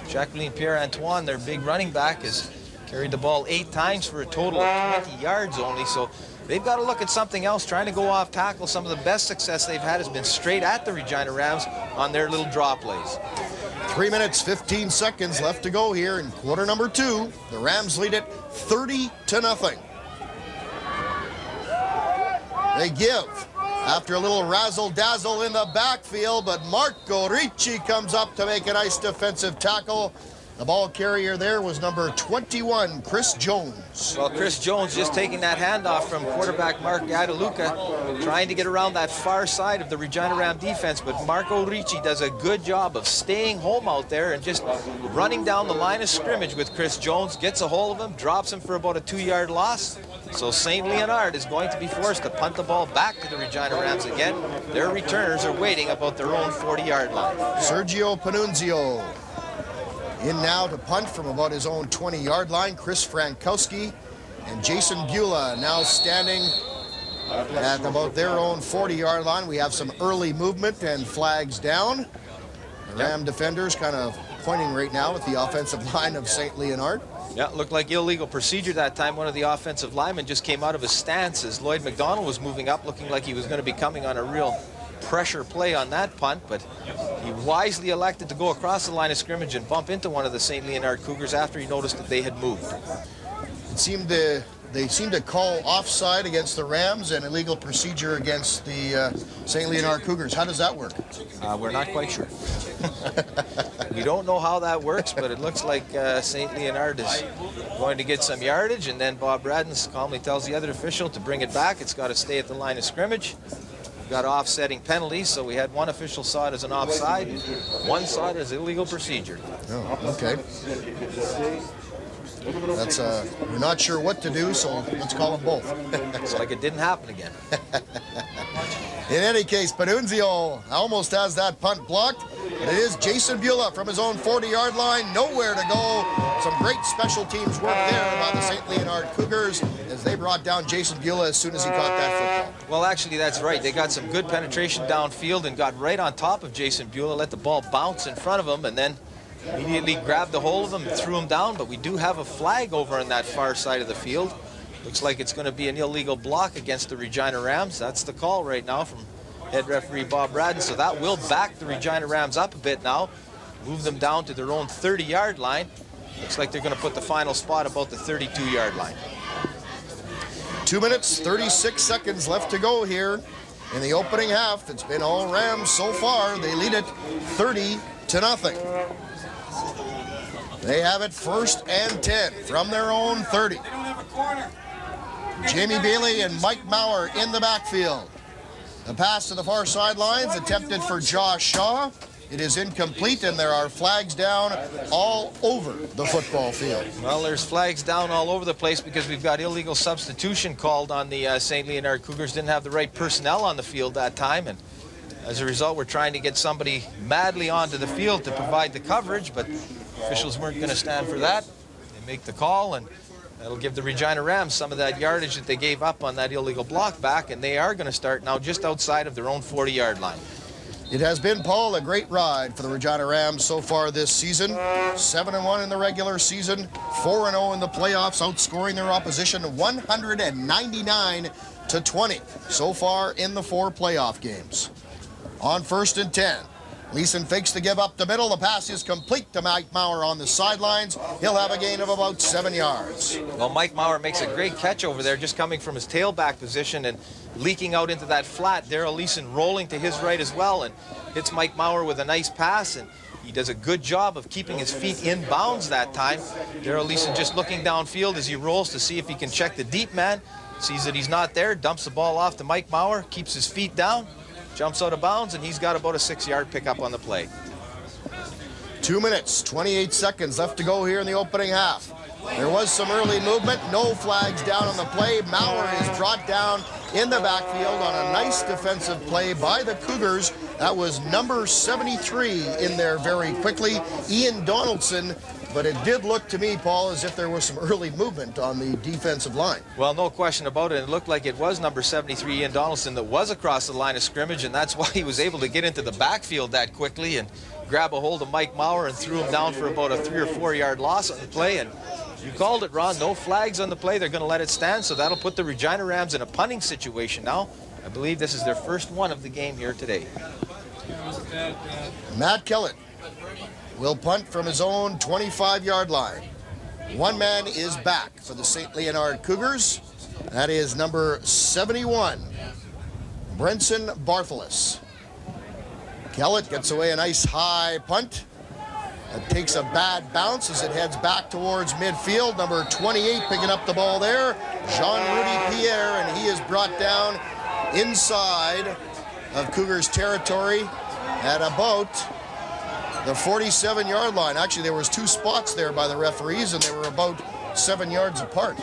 Jacqueline Pierre-Antoine, their big running back, has carried the ball 8 times for a total of 20 yards only, so they've got to look at something else, trying to go off tackle. Some of the best success they've had has been straight at the Regina Rams on their little draw plays. 3 minutes, 15 seconds left to go here in quarter number 2. The Rams lead it 30-0. They give after a little razzle-dazzle in the backfield, but Marco Ricci comes up to make a nice defensive tackle. The ball carrier there was number 21, Chris Jones. Well, Chris Jones just taking that handoff from quarterback Mark Gadaluca, trying to get around that far side of the Regina Ram defense, but Marco Ricci does a good job of staying home out there and just running down the line of scrimmage with Chris Jones, gets a hold of him, drops him for about a 2-yard loss. So St. Leonard is going to be forced to punt the ball back to the Regina Rams again. Their returners are waiting about their own 40-yard line. Sergio Panunzio in now to punt from about his own 20-yard line. Chris Frankowski and Jason Beulah now standing at about their own 40-yard line. We have some early movement and flags down. The Ram defenders kind of pointing right now at the offensive line of St. Leonard. Yeah, looked like illegal procedure that time. One of the offensive linemen just came out of his stance as Lloyd McDonald was moving up, looking like he was going to be coming on a real pressure play on that punt, but he wisely elected to go across the line of scrimmage and bump into one of the St. Leonard Cougars after he noticed that they had moved. They seemed to call offside against the Rams and illegal procedure against the St. Leonard Cougars. How does that work? We're not quite sure. We don't know how that works, but it looks like St. Leonard is going to get some yardage, and then Bob Braddens calmly tells the other official to bring it back. It's got to stay at the line of scrimmage. We've got offsetting penalties, so we had one official saw it as an offside, one saw it as illegal procedure. Oh, okay. That's we're not sure what to do, so let's call them both. It's like it didn't happen again. In any case, Panunzio almost has that punt blocked, but it is Jason Beulah from his own 40-yard line, nowhere to go. Some great special teams work there by the St. Leonard Cougars as they brought down Jason Beulah as soon as he caught that football. Well, actually, that's right. They got some good penetration downfield and got right on top of Jason Beulah, let the ball bounce in front of him, and then immediately grabbed a hold of him and threw him down. But we do have a flag over on that far side of the field. Looks like it's going to be an illegal block against the Regina Rams. That's the call right now from head referee Bob Braden. So that will back the Regina Rams up a bit now, move them down to their own 30-yard line. Looks like they're going to put the final spot about the 32-yard line. 2 minutes, 36 seconds left to go here in the opening half. It's been all Rams so far. They lead it 30-0. They have it 1st and 10 from their own 30. Jamie Bailey and Mike Maurer in the backfield. The pass to the far sidelines attempted for Josh Shaw. It is incomplete, and there are flags down all over the football field. Well, there's flags down all over the place because we've got illegal substitution called on the St. Leonard Cougars. Didn't have the right personnel on the field that time, and as a result, we're trying to get somebody madly onto the field to provide the coverage, but officials weren't going to stand for that. They make the call, and that'll give the Regina Rams some of that yardage that they gave up on that illegal block back, and they are going to start now just outside of their own 40-yard line. It has been, Paul, a great ride for the Regina Rams so far this season. 7-1 in the regular season, 4-0 in the playoffs, outscoring their opposition 199-20 so far in the 4 playoff games. On 1st and 10, Leason fakes to give up the middle. The pass is complete to Mike Maurer on the sidelines. He'll have a gain of about 7 yards. Well, Mike Maurer makes a great catch over there, just coming from his tailback position and leaking out into that flat. Daryl Leason rolling to his right as well and hits Mike Maurer with a nice pass, and he does a good job of keeping his feet in bounds that time. Daryl Leason just looking downfield as he rolls to see if he can check the deep man. Sees that he's not there, dumps the ball off to Mike Maurer, keeps his feet down, jumps out of bounds, and he's got about a 6-yard pickup on the play. 2 minutes, 28 seconds left to go here in the opening half. There was some early movement, no flags down on the play. Maurer is brought down in the backfield on a nice defensive play by the Cougars. That was number 73 in there very quickly, Ian Donaldson. But it did look to me, Paul, as if there was some early movement on the defensive line. Well, no question about it. It looked like it was number 73, Ian Donaldson, that was across the line of scrimmage, and that's why he was able to get into the backfield that quickly and grab a hold of Mike Maurer and threw him down for about a 3 or 4 yard loss on the play. And you called it, Ron. No flags on the play. They're going to let it stand, so that'll put the Regina Rams in a punting situation now. I believe this is their first one of the game here today. Matt Kellett will punt from his own 25-yard line. One man is back for the St. Leonard Cougars. That is number 71, Brenson Barthelus. Kellett gets away a nice high punt. It takes a bad bounce as it heads back towards midfield. Number 28 picking up the ball there, Jean-Rudy Pierre, and he is brought down inside of Cougars territory at about the 47-yard line. Actually, there was 2 spots there by the referees, and they were about 7 yards apart.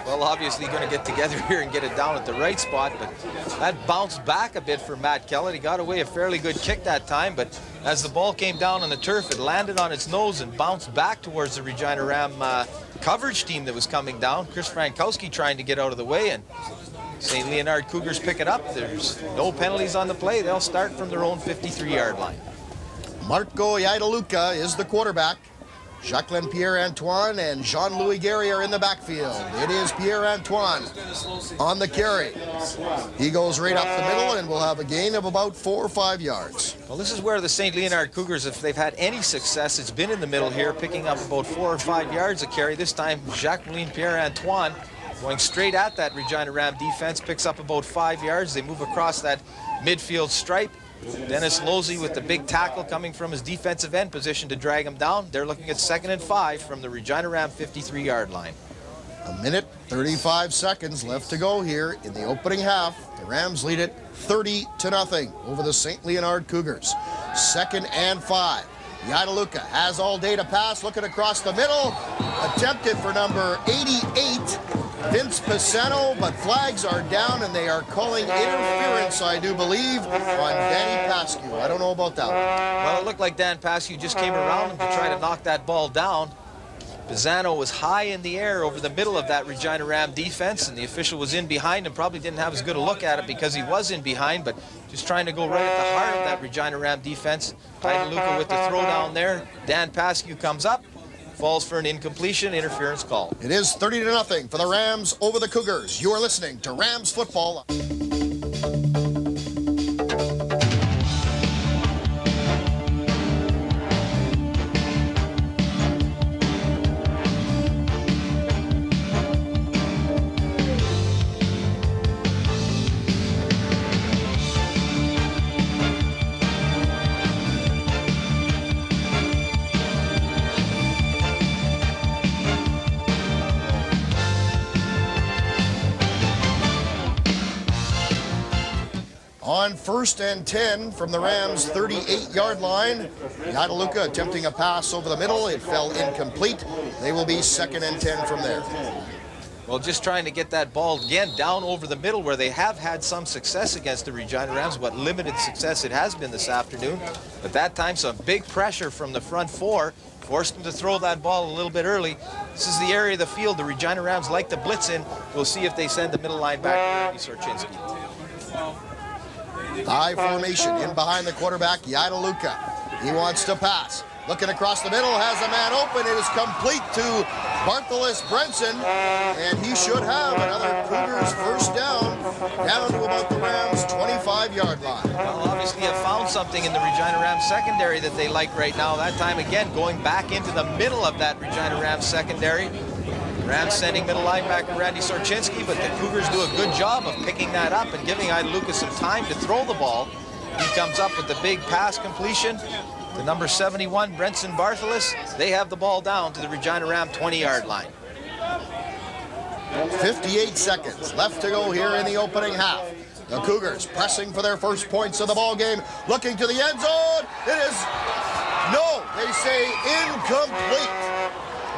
Well, obviously going to get together here and get it down at the right spot, but that bounced back a bit for Matt Kellett. He got away a fairly good kick that time, but as the ball came down on the turf, it landed on its nose and bounced back towards the Regina Ram coverage team that was coming down. Chris Frankowski trying to get out of the way, and St. Leonard Cougars pick it up. There's no penalties on the play. They'll start from their own 53-yard line. Marco Iadaluca is the quarterback. Jacqueline Pierre-Antoine and Jean-Louis Gary are in the backfield. It is Pierre-Antoine on the carry. He goes right up the middle and will have a gain of about 4 or 5 yards. Well, this is where the St. Leonard Cougars, if they've had any success, it's been in the middle here, picking up about 4 or 5 yards a carry. This time, Jacqueline Pierre-Antoine going straight at that Regina Ram defense, picks up about 5 yards. They move across that midfield stripe. Dennis Losey with the big tackle coming from his defensive end position to drag him down. They're looking at 2nd and 5 from the Regina Ram 53-yard line. A minute, 35 seconds left to go here in the opening half. The Rams lead it 30-0 over the St. Leonard Cougars. 2nd and 5. Yadaluka has all day to pass, looking across the middle. Attempted for number 88, Vince Pisano, but flags are down and they are calling interference, I do believe, on Danny Pascu. I don't know about that one. Well, it looked like Dan Pascu just came around him to try to knock that ball down. Pisano was high in the air over the middle of that Regina Ram defense, and the official was in behind and probably didn't have as good a look at it because he was in behind, but just trying to go right at the heart of that Regina Ram defense. Idaluka with the throw down there. Dan Pascu comes up, falls for an incompletion, interference call. It is 30-0 for the Rams over the Cougars. You are listening to Rams Football. On 1st and 10 from the Rams' 38-yard line. Yadaluka attempting a pass over the middle. It fell incomplete. They will be 2nd and 10 from there. Well, just trying to get that ball again down over the middle where they have had some success against the Regina Rams, what limited success it has been this afternoon. But that time, some big pressure from the front four. Forced them to throw that ball a little bit early. This is the area of the field the Regina Rams like to blitz in. We'll see if they send the middle linebacker, Randy Sorchinski. High formation in behind the quarterback, Yadaluka. He wants to pass. Looking across the middle, has a man open. It is complete to Bartholis Brenson, and he should have another Cougars first down to about the Rams' 25-yard line. Well, obviously have found something in the Regina Rams secondary that they like right now. That time again, going back into the middle of that Regina Rams secondary. Rams sending middle linebacker Randy Sorchinski, but the Cougars do a good job of picking that up and giving Idaluka some time to throw the ball. He comes up with the big pass completion to number 71, Brenson Bartholis. They have the ball down to the Regina Ram 20-yard line. 58 seconds left to go here in the opening half. The Cougars pressing for their first points of the ball game, looking to the end zone. It is, no, they say incomplete.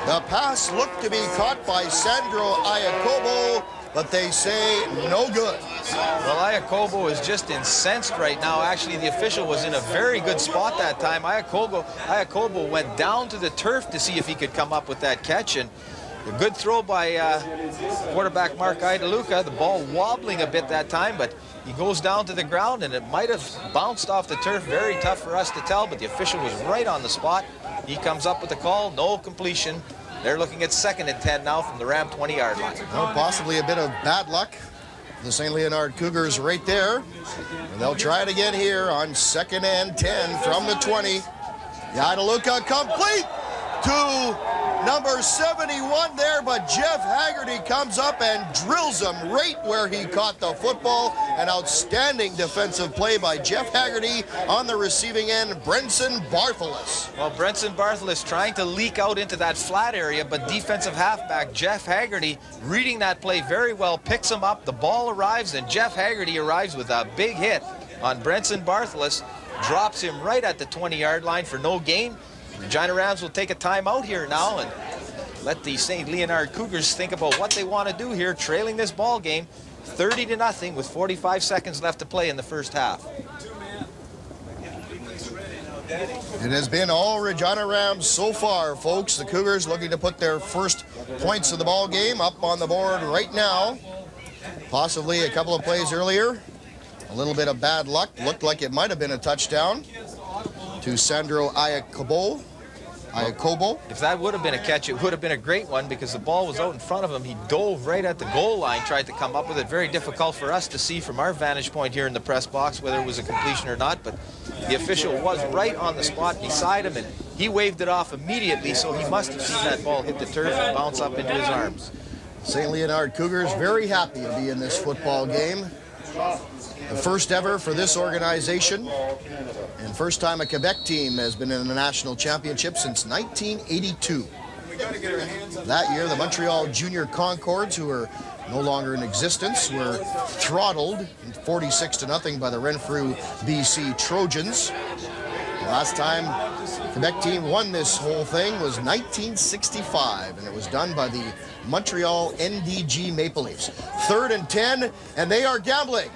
The pass looked to be caught by Sandro Iacobo, but they say no good. Well, Iacobo is just incensed right now. Actually, the official was in a very good spot that time. Iacobo went down to the turf to see if he could come up with that catch, and a good throw by quarterback Mark Idaluka. The ball wobbling a bit that time, but he goes down to the ground, and it might have bounced off the turf. Very tough for us to tell, but the official was right on the spot. He comes up with the call, no completion. They're looking at 2nd and 10 now from the Ram 20-yard line. Well, possibly a bit of bad luck. The St. Leonard Cougars right there. And they'll try it again here on 2nd and 10 from the 20. Yadaluka complete to number 71 there, but Jeff Haggerty comes up and drills him right where he caught the football. An outstanding defensive play by Jeff Haggerty on the receiving end, Brenson Bartholis. Well, Brenson Bartholis trying to leak out into that flat area, but defensive halfback Jeff Haggerty reading that play very well, picks him up, the ball arrives, and Jeff Haggerty arrives with a big hit on Brenson Bartholis, drops him right at the 20-yard line for no gain. Regina Rams will take a timeout here now and let the St. Leonard Cougars think about what they want to do here, trailing this ball game 30-0 with 45 seconds left to play in the first half. It has been all Regina Rams so far, folks. The Cougars looking to put their first points of the ball game up on the board right now. Possibly a couple of plays earlier. A little bit of bad luck. Looked like it might have been a touchdown to Sandro Iacobo. If that would have been a catch, it would have been a great one because the ball was out in front of him. He dove right at the goal line, tried to come up with it. Very difficult for us to see from our vantage point here in the press box whether it was a completion or not, but the official was right on the spot beside him, and he waved it off immediately, so he must have seen that ball hit the turf and bounce up into his arms. St. Leonard Cougars very happy to be in this football game. The first ever for this organization, and first time a Quebec team has been in the national championship since 1982. That year, the Montreal Junior Concords, who are no longer in existence, were throttled 46-0 by the Renfrew BC Trojans. The last time the Quebec team won this whole thing was 1965, and it was done by the Montreal NDG Maple Leafs. 3rd and 10, and they are gambling.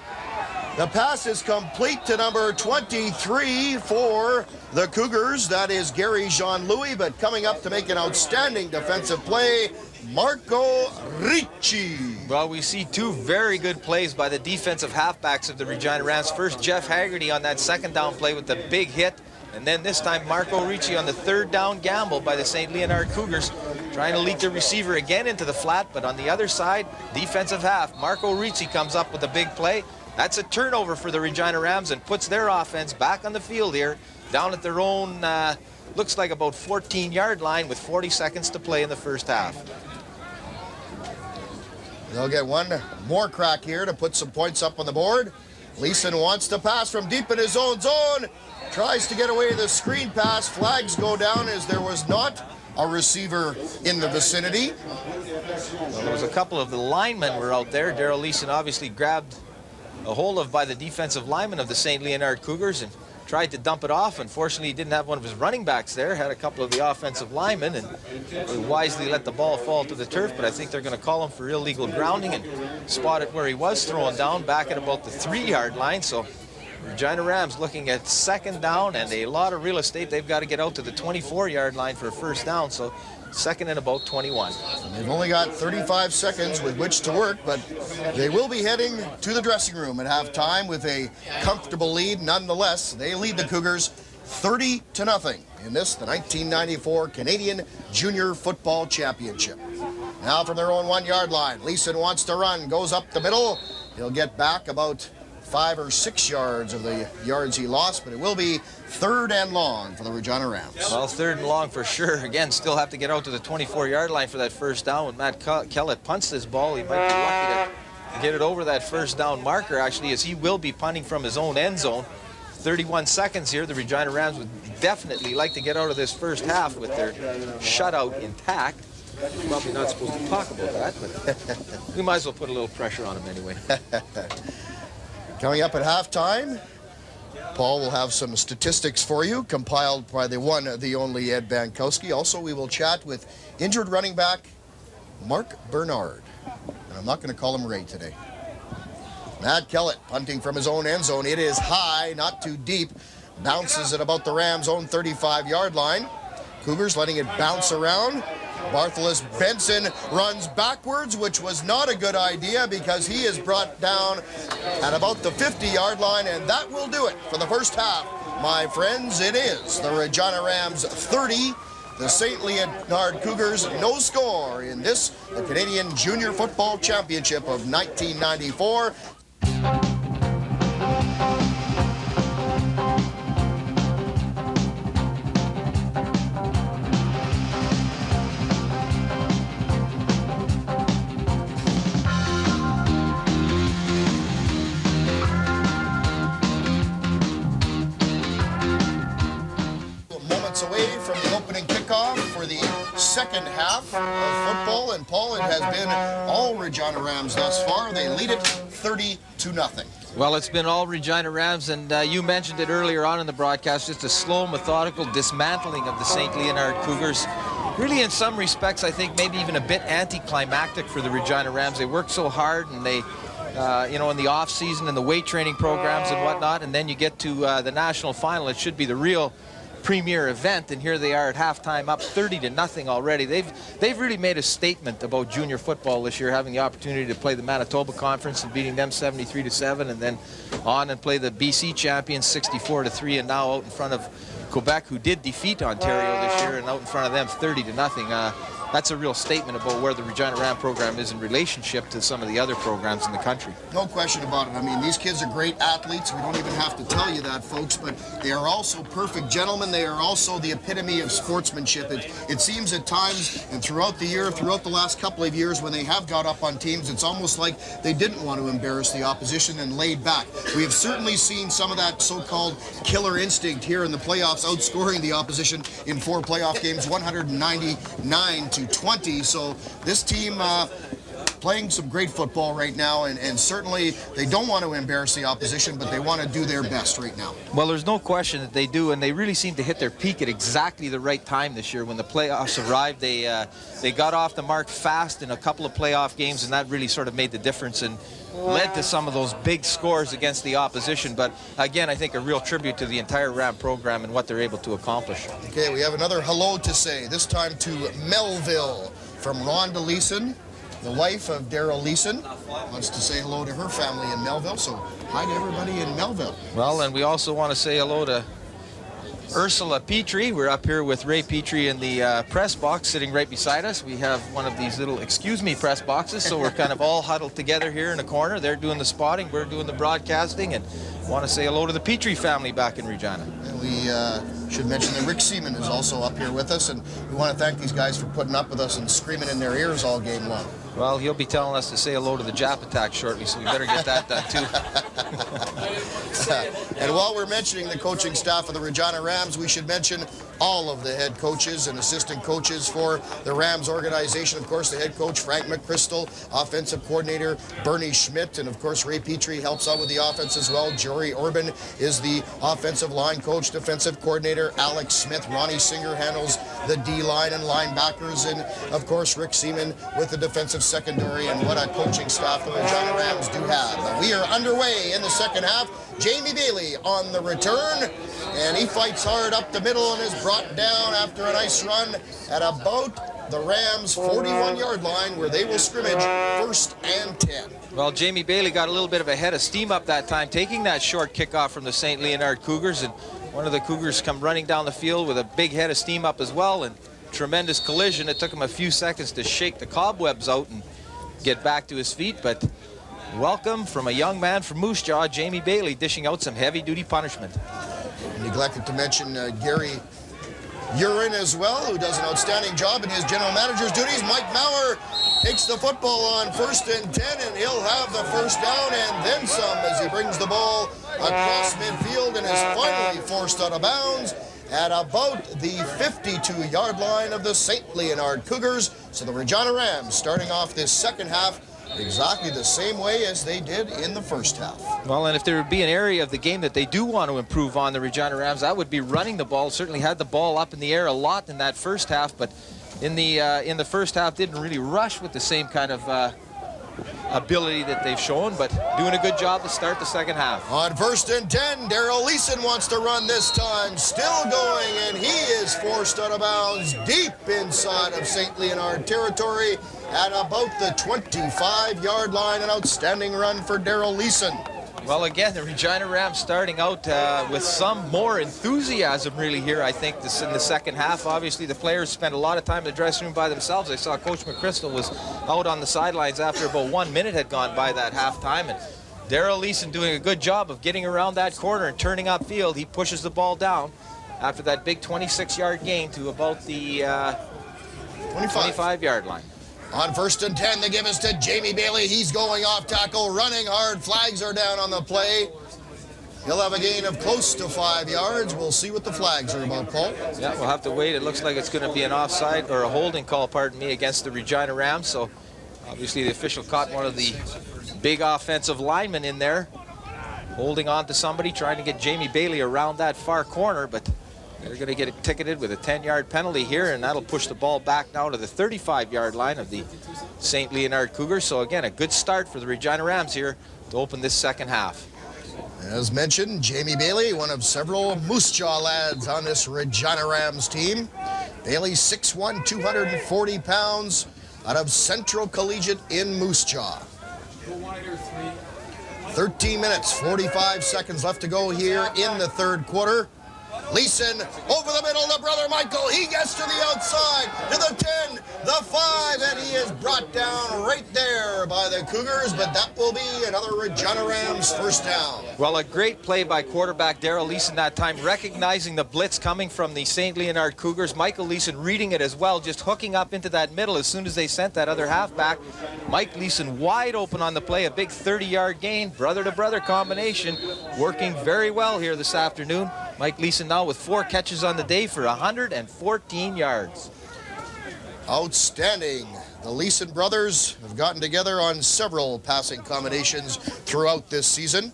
The pass is complete to number 23 for the Cougars. That is Gary Jean-Louis, but coming up to make an outstanding defensive play, Marco Ricci. Well, we see two very good plays by the defensive halfbacks of the Regina Rams. First, Jeff Haggerty on that second down play with the big hit. And then this time, Marco Ricci on the 3rd down gamble by the St. Leonard Cougars, trying to lead the receiver again into the flat. But on the other side, defensive half, Marco Ricci comes up with a big play. That's a turnover for the Regina Rams and puts their offense back on the field here, down at their own, looks like about 14-yard line with 40 seconds to play in the first half. They'll get one more crack here to put some points up on the board. Leason wants to pass from deep in his own zone. Tries to get away the screen pass. Flags go down as there was not a receiver in the vicinity. Well, there was a couple of the linemen were out there. Daryl Leason obviously grabbed a hold of by the defensive lineman of the St. Leonard Cougars and tried to dump it off. Unfortunately, he didn't have one of his running backs there. Had a couple of the offensive linemen and they wisely let the ball fall to the turf, but I think they're going to call him for illegal grounding and spot it where he was thrown down back at about the 3-yard line. So Regina Rams looking at 2nd down and a lot of real estate. They've got to get out to the 24-yard line for a first down. So 2nd and about 21. They've only got 35 seconds with which to work, but they will be heading to the dressing room at halftime with a comfortable lead. Nonetheless, they lead the Cougars 30-0 in this, the 1994 Canadian Junior Football Championship. Now from their own 1-yard line, Leason wants to run, goes up the middle. He'll get back about 5 or 6 yards of the yards he lost, but it will be 3rd and long for the Regina Rams. Well, 3rd and long for sure. Again, still have to get out to the 24-yard line for that first down. When Matt Kellett punts this ball, he might be lucky to get it over that first down marker, actually, as he will be punting from his own end zone. 31 seconds here. The Regina Rams would definitely like to get out of this first half with their shutout intact. Probably not supposed to talk about that, but we might as well put a little pressure on him anyway. Coming up at halftime, Paul will have some statistics for you, compiled by the one, the only Ed Bankowski. Also, we will chat with injured running back Mark Bernard. And I'm not going to call him Ray today. Matt Kellett punting from his own end zone. It is high, not too deep. Bounces at about the Rams' own 35-yard line. Cougars letting it bounce around. Bartholus Benson runs backwards, which was not a good idea because he is brought down at about the 50-yard line, and that will do it for the first half. My friends, it is the Regina Rams 30, the St. Leonard Cougars no score in this, the Canadian Junior Football Championship of 1994. Away from the opening kickoff for the second half of football, and Paul, it has been all Regina Rams thus far. They lead it 30-0. Well, it's been all Regina Rams, and you mentioned it earlier on in the broadcast, just a slow, methodical dismantling of the St. Leonard Cougars. Really, in some respects, I think maybe even a bit anticlimactic for the Regina Rams. They worked so hard, and they you know, in the off-season and the weight training programs and whatnot, and then you get to the national final. It should be the real premier event, and here they are at halftime up 30-0 already. They've really made a statement about junior football this year, having the opportunity to play the Manitoba Conference and beating them 73-7, and then on and play the BC champions 64-3, and now out in front of Quebec, who did defeat Ontario this year, and out in front of them 30-0. that's a real statement about where the Regina Ram program is in relationship to some of the other programs in the country. No question about it. I mean, these kids are great athletes. We don't even have to tell you that, folks, but they are also perfect gentlemen. They are also the epitome of sportsmanship. It seems at times, and throughout the year, throughout the last couple of years, when they have got up on teams, it's almost like they didn't want to embarrass the opposition and laid back. We have certainly seen some of that so-called killer instinct here in the playoffs, outscoring the opposition in 4 playoff games, 199-20. So this team playing some great football right now, and certainly they don't want to embarrass the opposition, but they want to do their best right now. Well, there's no question that they do, and they really seem to hit their peak at exactly the right time this year. When the playoffs arrived, they got off the mark fast in a couple of playoff games, and that really sort of made the difference and led to some of those big scores against the opposition. But again, I think a real tribute to the entire Ram program and what they're able to accomplish. Okay, we have another hello to say, this time to Melville from Rhonda Leason. The wife of Daryl Leason wants to say hello to her family in Melville, so hi to everybody in Melville. Well, and we also want to say hello to Ursula Petrie. We're up here with Ray Petrie in the press box, sitting right beside us. We have one of these little excuse me press boxes, so we're kind of all huddled together here in a corner. They're doing the spotting, we're doing the broadcasting, and want to say hello to the Petrie family back in Regina. And we should mention that Rick Seaman is also up here with us, and we want to thank these guys for putting up with us and screaming in their ears all game long. Well, he'll be telling us to say hello to the Jap attack shortly, so we better get that done too. And while we're mentioning the coaching staff of the Regina Rams, we should mention all of the head coaches and assistant coaches for the Rams organization. Of course, the head coach, Frank McChrystal, offensive coordinator, Bernie Schmidt, and of course, Ray Petrie helps out with the offense as well. Jory Orban is the offensive line coach, defensive coordinator, Alex Smith. Ronnie Singer handles the D-line and linebackers, and of course, Rick Seaman with the defensive secondary. And what a coaching staff the Regina Rams do have. But we are underway in the second half. Jamie Bailey on the return, and he fights hard up the middle and is brought down after a nice run at about the Rams' 41-yard line, where they will scrimmage 1st and 10. Well, Jamie Bailey got a little bit of a head of steam up that time, taking that short kickoff from the St. Leonard Cougars, and one of the Cougars come running down the field with a big head of steam up as well, and tremendous collision. It took him a few seconds to shake the cobwebs out and get back to his feet, but welcome from a young man from Moose Jaw, Jamie Bailey, dishing out some heavy-duty punishment. Neglected to mention Gary Urin as well, who does an outstanding job in his general manager's duties. Mike Maurer takes the football on 1st and 10, and he'll have the first down and then some as he brings the ball across midfield and is finally forced out of bounds at about the 52-yard line of the St. Leonard Cougars. So the Regina Rams starting off this second half exactly the same way as they did in the first half. Well, and if there would be an area of the game that they do want to improve on, the Regina Rams, that would be running the ball. Certainly had the ball up in the air a lot in that first half, but in the first half didn't really rush with the same kind of ability that they've shown, but doing a good job to start the second half. On 1st and 10, Daryl Leason wants to run this time, still going, and he is forced out of bounds deep inside of St. Leonard territory at about the 25-yard line. An outstanding run for Daryl Leason. Well, again, the Regina Rams starting out with some more enthusiasm really here, I think, this in the second half. Obviously, the players spent a lot of time in the dressing room by themselves. I saw Coach McChrystal was out on the sidelines after about 1 minute had gone by that halftime. And Daryl Leason doing a good job of getting around that corner and turning upfield. He pushes the ball down after that big 26-yard gain to about the 25-yard line. On 1st and 10, they give us to Jamie Bailey. He's going off tackle, running hard. Flags are down on the play. He'll have a gain of close to 5 yards. We'll see what the flags are about, Paul. Yeah, we'll have to wait. It looks like it's going to be an offside or a holding call, pardon me, against the Regina Rams. So obviously the official caught one of the big offensive linemen in there, holding on to somebody, trying to get Jamie Bailey around that far corner, but they're going to get it ticketed with a 10-yard penalty here, and that'll push the ball back now to the 35-yard line of the St. Leonard Cougars. So again, a good start for the Regina Rams here to open this second half. As mentioned, Jamie Bailey, one of several Moose Jaw lads on this Regina Rams team. Bailey, 6'1", 240 pounds, out of Central Collegiate in Moose Jaw. 13 minutes, 45 seconds left to go here in the third quarter. Leason over the middle to brother Michael. He gets to the outside, to the 10, the 5, and he is brought down right there by the Cougars, but that will be another Regina Rams first down. Well, a great play by quarterback Daryl Leason that time, recognizing the blitz coming from the St. Leonard Cougars. Michael Leason reading it as well, just hooking up into that middle as soon as they sent that other halfback. Mike Leason wide open on the play, a big 30-yard gain, brother-to-brother combination, working very well here this afternoon. Mike Leason now with 4 catches on the day for 114 yards. Outstanding. The Leason brothers have gotten together on several passing combinations throughout this season.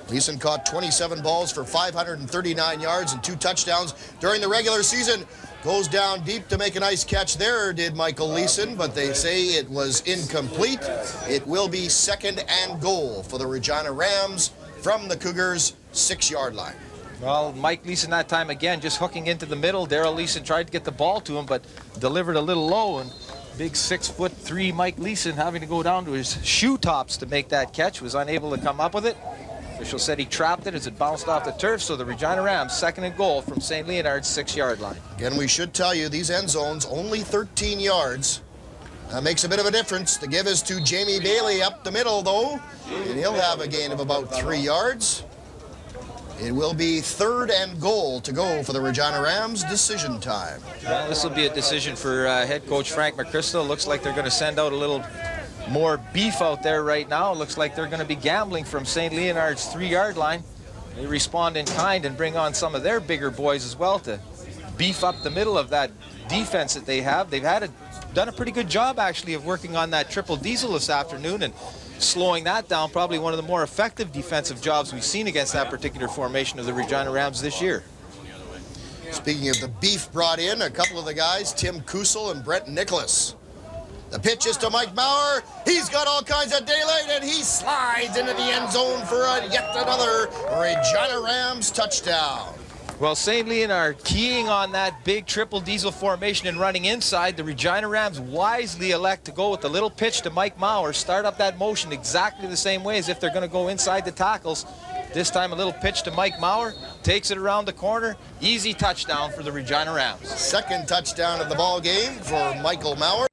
Leason caught 27 balls for 539 yards and 2 touchdowns during the regular season. Goes down deep to make a nice catch there, did Michael Leason, but they say it was incomplete. It will be 2nd and goal for the Regina Rams from the Cougars' 6-yard line. Well, Mike Leason that time again just hooking into the middle. Daryl Leason tried to get the ball to him, but delivered a little low, and big 6'3" Mike Leason having to go down to his shoe tops to make that catch, was unable to come up with it. Official said he trapped it as it bounced off the turf, so the Regina Rams 2nd and goal from St. Leonard's 6-yard line. Again, we should tell you these end zones only 13 yards. That makes a bit of a difference. The give is to Jamie Bailey up the middle, though, and he'll have a gain of about 3 yards. It will be 3rd and goal to go for the Regina Rams. Decision time. Well, this will be a decision for head coach Frank McChrystal. Looks like they're going to send out a little more beef out there right now. Looks like they're going to be gambling from St. Leonard's 3-yard line. They respond in kind and bring on some of their bigger boys as well to beef up the middle of that defense that they have. They've done a pretty good job, actually, of working on that triple diesel this afternoon and slowing that down. Probably one of the more effective defensive jobs we've seen against that particular formation of the Regina Rams this year. Speaking of the beef brought in, a couple of the guys, Tim Kusel and Brett Nicholas. The pitch is to Mike Maurer. He's got all kinds of daylight, and he slides into the end zone for yet another Regina Rams touchdown. Well, St. Leonard keying on that big triple diesel formation and running inside. The Regina Rams wisely elect to go with the little pitch to Mike Maurer, start up that motion exactly the same way as if they're going to go inside the tackles. This time a little pitch to Mike Maurer, takes it around the corner. Easy touchdown for the Regina Rams. 2nd touchdown of the ball game for Michael Maurer.